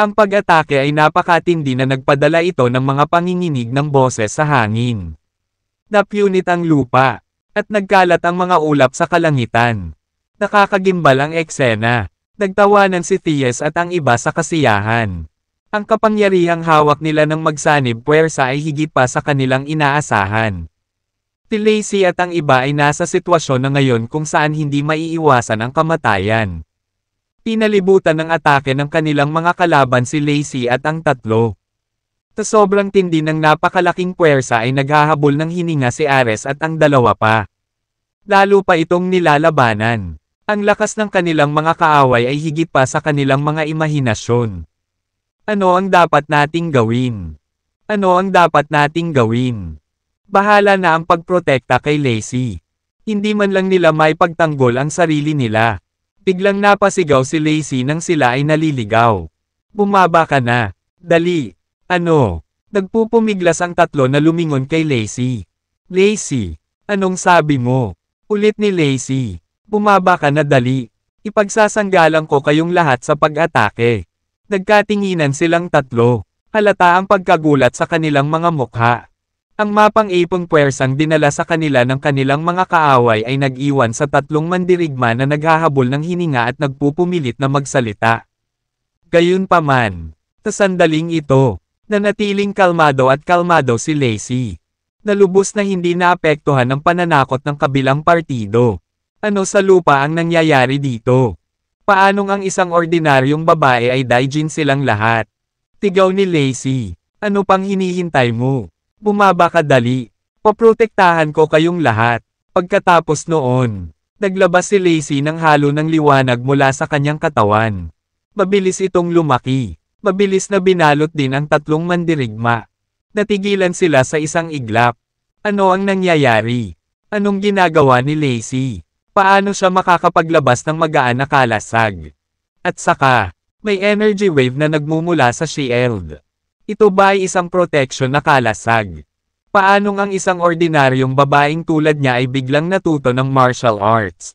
Ang pag-atake ay napakatindi na nagpadala ito ng mga panginginig ng boses sa hangin. Napunit ang lupa. At nagkalat ang mga ulap sa kalangitan. Nakakagimbal ang eksena. Nagtawanan si Thies at ang iba sa kasiyahan. Ang kapangyarihang hawak nila ng magsanib puwersa ay higit pa sa kanilang inaasahan. Si Lacey at ang iba ay nasa sitwasyon na ngayon kung saan hindi maiiwasan ang kamatayan. Pinalibutan ng atake ng kanilang mga kalaban si Lacey at ang tatlo. Sa sobrang tindi ng napakalaking puwersa ay naghahabol ng hininga si Ares at ang dalawa pa. Lalo pa itong nilalabanan. Ang lakas ng kanilang mga kaaway ay higit pa sa kanilang mga imahinasyon. Ano ang dapat nating gawin? Ano ang dapat nating gawin? Bahala na ang pagprotekta kay Lacey. Hindi man lang nila may pagtanggol ang sarili nila. Biglang napasigaw si Lacey nang sila ay naliligaw. Bumaba ka na. Dali. Ano? Nagpupumiglas ang tatlo na lumingon kay Lacey. Lacey, anong sabi mo? Ulit ni Lacey. Bumaba ka na dali. Ipagsasanggalang ko kayong lahat sa pag-atake. Nagkatinginan silang tatlo. Halata ang pagkagulat sa kanilang mga mukha. Ang mapang-ipong puwersang dinala sa kanila ng kanilang mga kaaway ay nag-iwan sa tatlong mandirigma na naghahabol ng hininga at nagpupumilit na magsalita. Gayunpaman, sa sandaling ito, nanatiling kalmado at kalmado si Lacey. Nalubos na hindi naapektuhan ng pananakot ng kabilang partido. Ano sa lupa ang nangyayari dito? Paanong ang isang ordinaryong babae ay daijin silang lahat? Tigaw ni Lacey. Ano pang hinihintay mo? Bumaba ka dali. Poprotektahan ko kayong lahat. Pagkatapos noon, naglabas si Lacey ng halo ng liwanag mula sa kanyang katawan. Mabilis itong lumaki. Mabilis na binalot din ang tatlong mandirigma. Natigilan sila sa isang iglap. Ano ang nangyayari? Anong ginagawa ni Lacey? Paano siya makakapaglabas ng magaan na kalasag? At saka, may energy wave na nagmumula sa shield. Ito ba ay isang protection na kalasag? Paanong ang isang ordinaryong babaeng tulad niya ay biglang natuto ng martial arts?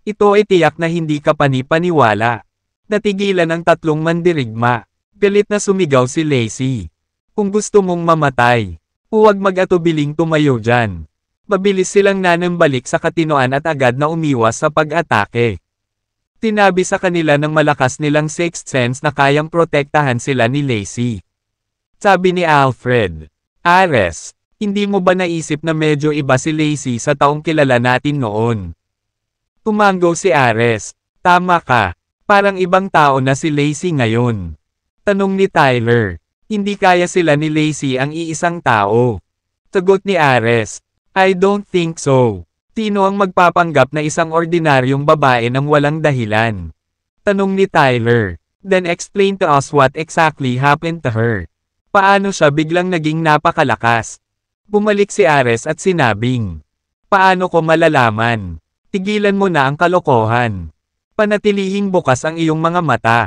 Ito ay tiyak na hindi kapani-paniwala. Natigilan ang tatlong mandirigma. Galit na sumigaw si Lacey. Kung gusto mong mamatay, huwag mag-atubiling tumayo dyan. Mabilis silang nanambalik sa katinoan at agad na umiwas sa pag-atake. Tinabi sa kanila ng malakas nilang sixth sense na kayang protektahan sila ni Lacey. Sabi ni Alfred, Ares, hindi mo ba naisip na medyo iba si Lacey sa taong kilala natin noon? Tumanggo si Ares, tama ka, parang ibang tao na si Lacey ngayon. Tanong ni Tyler, hindi kaya sila ni Lacey ang iisang tao. Sagot ni Ares, I don't think so. Sino ang magpapanggap na isang ordinaryong babae nang walang dahilan? Tanong ni Tyler. Then explain to us what exactly happened to her. Paano siya biglang naging napakalakas? Bumalik si Ares at sinabing, paano ko malalaman? Tigilan mo na ang kalokohan. Panatilihing bukas ang iyong mga mata.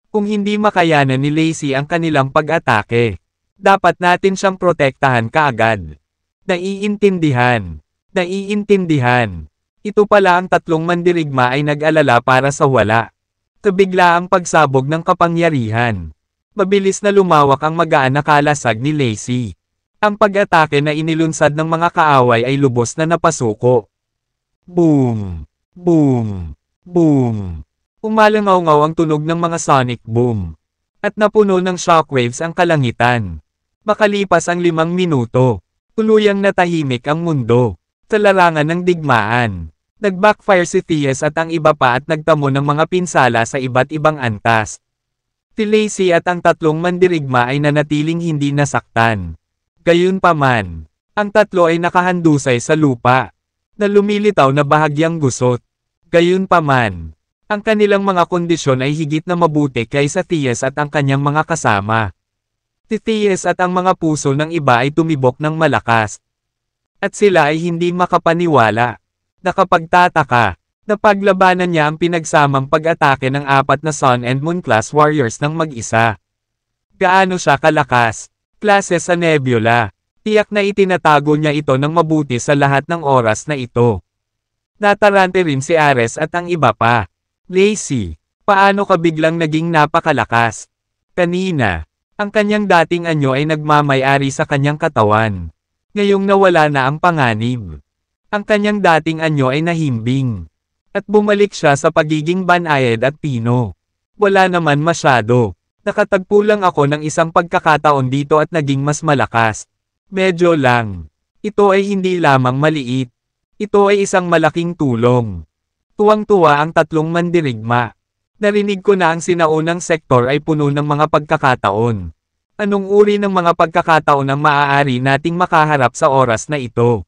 Kung hindi makayanan ni Lacey ang kanilang pag-atake, dapat natin siyang protektahan kaagad. Naiintindihan. Naiintindihan. Ito pala ang tatlong mandirigma ay nag-alala para sa wala. Kabigla ang pagsabog ng kapangyarihan. Mabilis na lumawak ang magaan na kalasag ni Lacey. Ang pag-atake na inilunsad ng mga kaaway ay lubos na napasuko. Boom! Boom! Boom! Umalangaw-ngaw ang tunog ng mga sonic boom. At napuno ng shockwaves ang kalangitan. Makalipas ang 5 minuto. Tuluyang natahimik ang mundo. Sa larangan ng digmaan, nag-backfire si Thies at ang iba pa at nagtamo ng mga pinsala sa iba't ibang antas. Si Lacey at ang tatlong mandirigma ay nanatiling hindi nasaktan. Gayunpaman, ang tatlo ay nakahandusay sa lupa, na lumilitaw na bahagyang gusot. Gayunpaman, ang kanilang mga kondisyon ay higit na mabuti kaysa Thies at ang kanyang mga kasama. Si Thies at ang mga puso ng iba ay tumibok ng malakas. At sila ay hindi makapaniwala. Nakapagtataka, na paglabanan niya ang pinagsamang pag-atake ng 4 na Sun and Moon class warriors ng mag-isa. Gaano siya kalakas? Klase sa nebula. Tiyak na itinatago niya ito ng mabuti sa lahat ng oras na ito. Natarante rin si Ares at ang iba pa. Lacey, paano ka biglang naging napakalakas? Kanina, ang kanyang dating anyo ay nagmamay-ari sa kanyang katawan. Ngayong nawala na ang panganib. Ang kanyang dating anyo ay nahimbing. At bumalik siya sa pagiging banayad at pino. Wala naman masyado. Nakatagpo lang ako ng isang pagkakataon dito at naging mas malakas. Medyo lang. Ito ay hindi lamang maliit. Ito ay isang malaking tulong. Tuwang-tuwa ang tatlong mandirigma. Narinig ko na ang sinaunang sektor ay puno ng mga pagkakataon. Anong uri ng mga pagkakataon ang maaari nating makaharap sa oras na ito?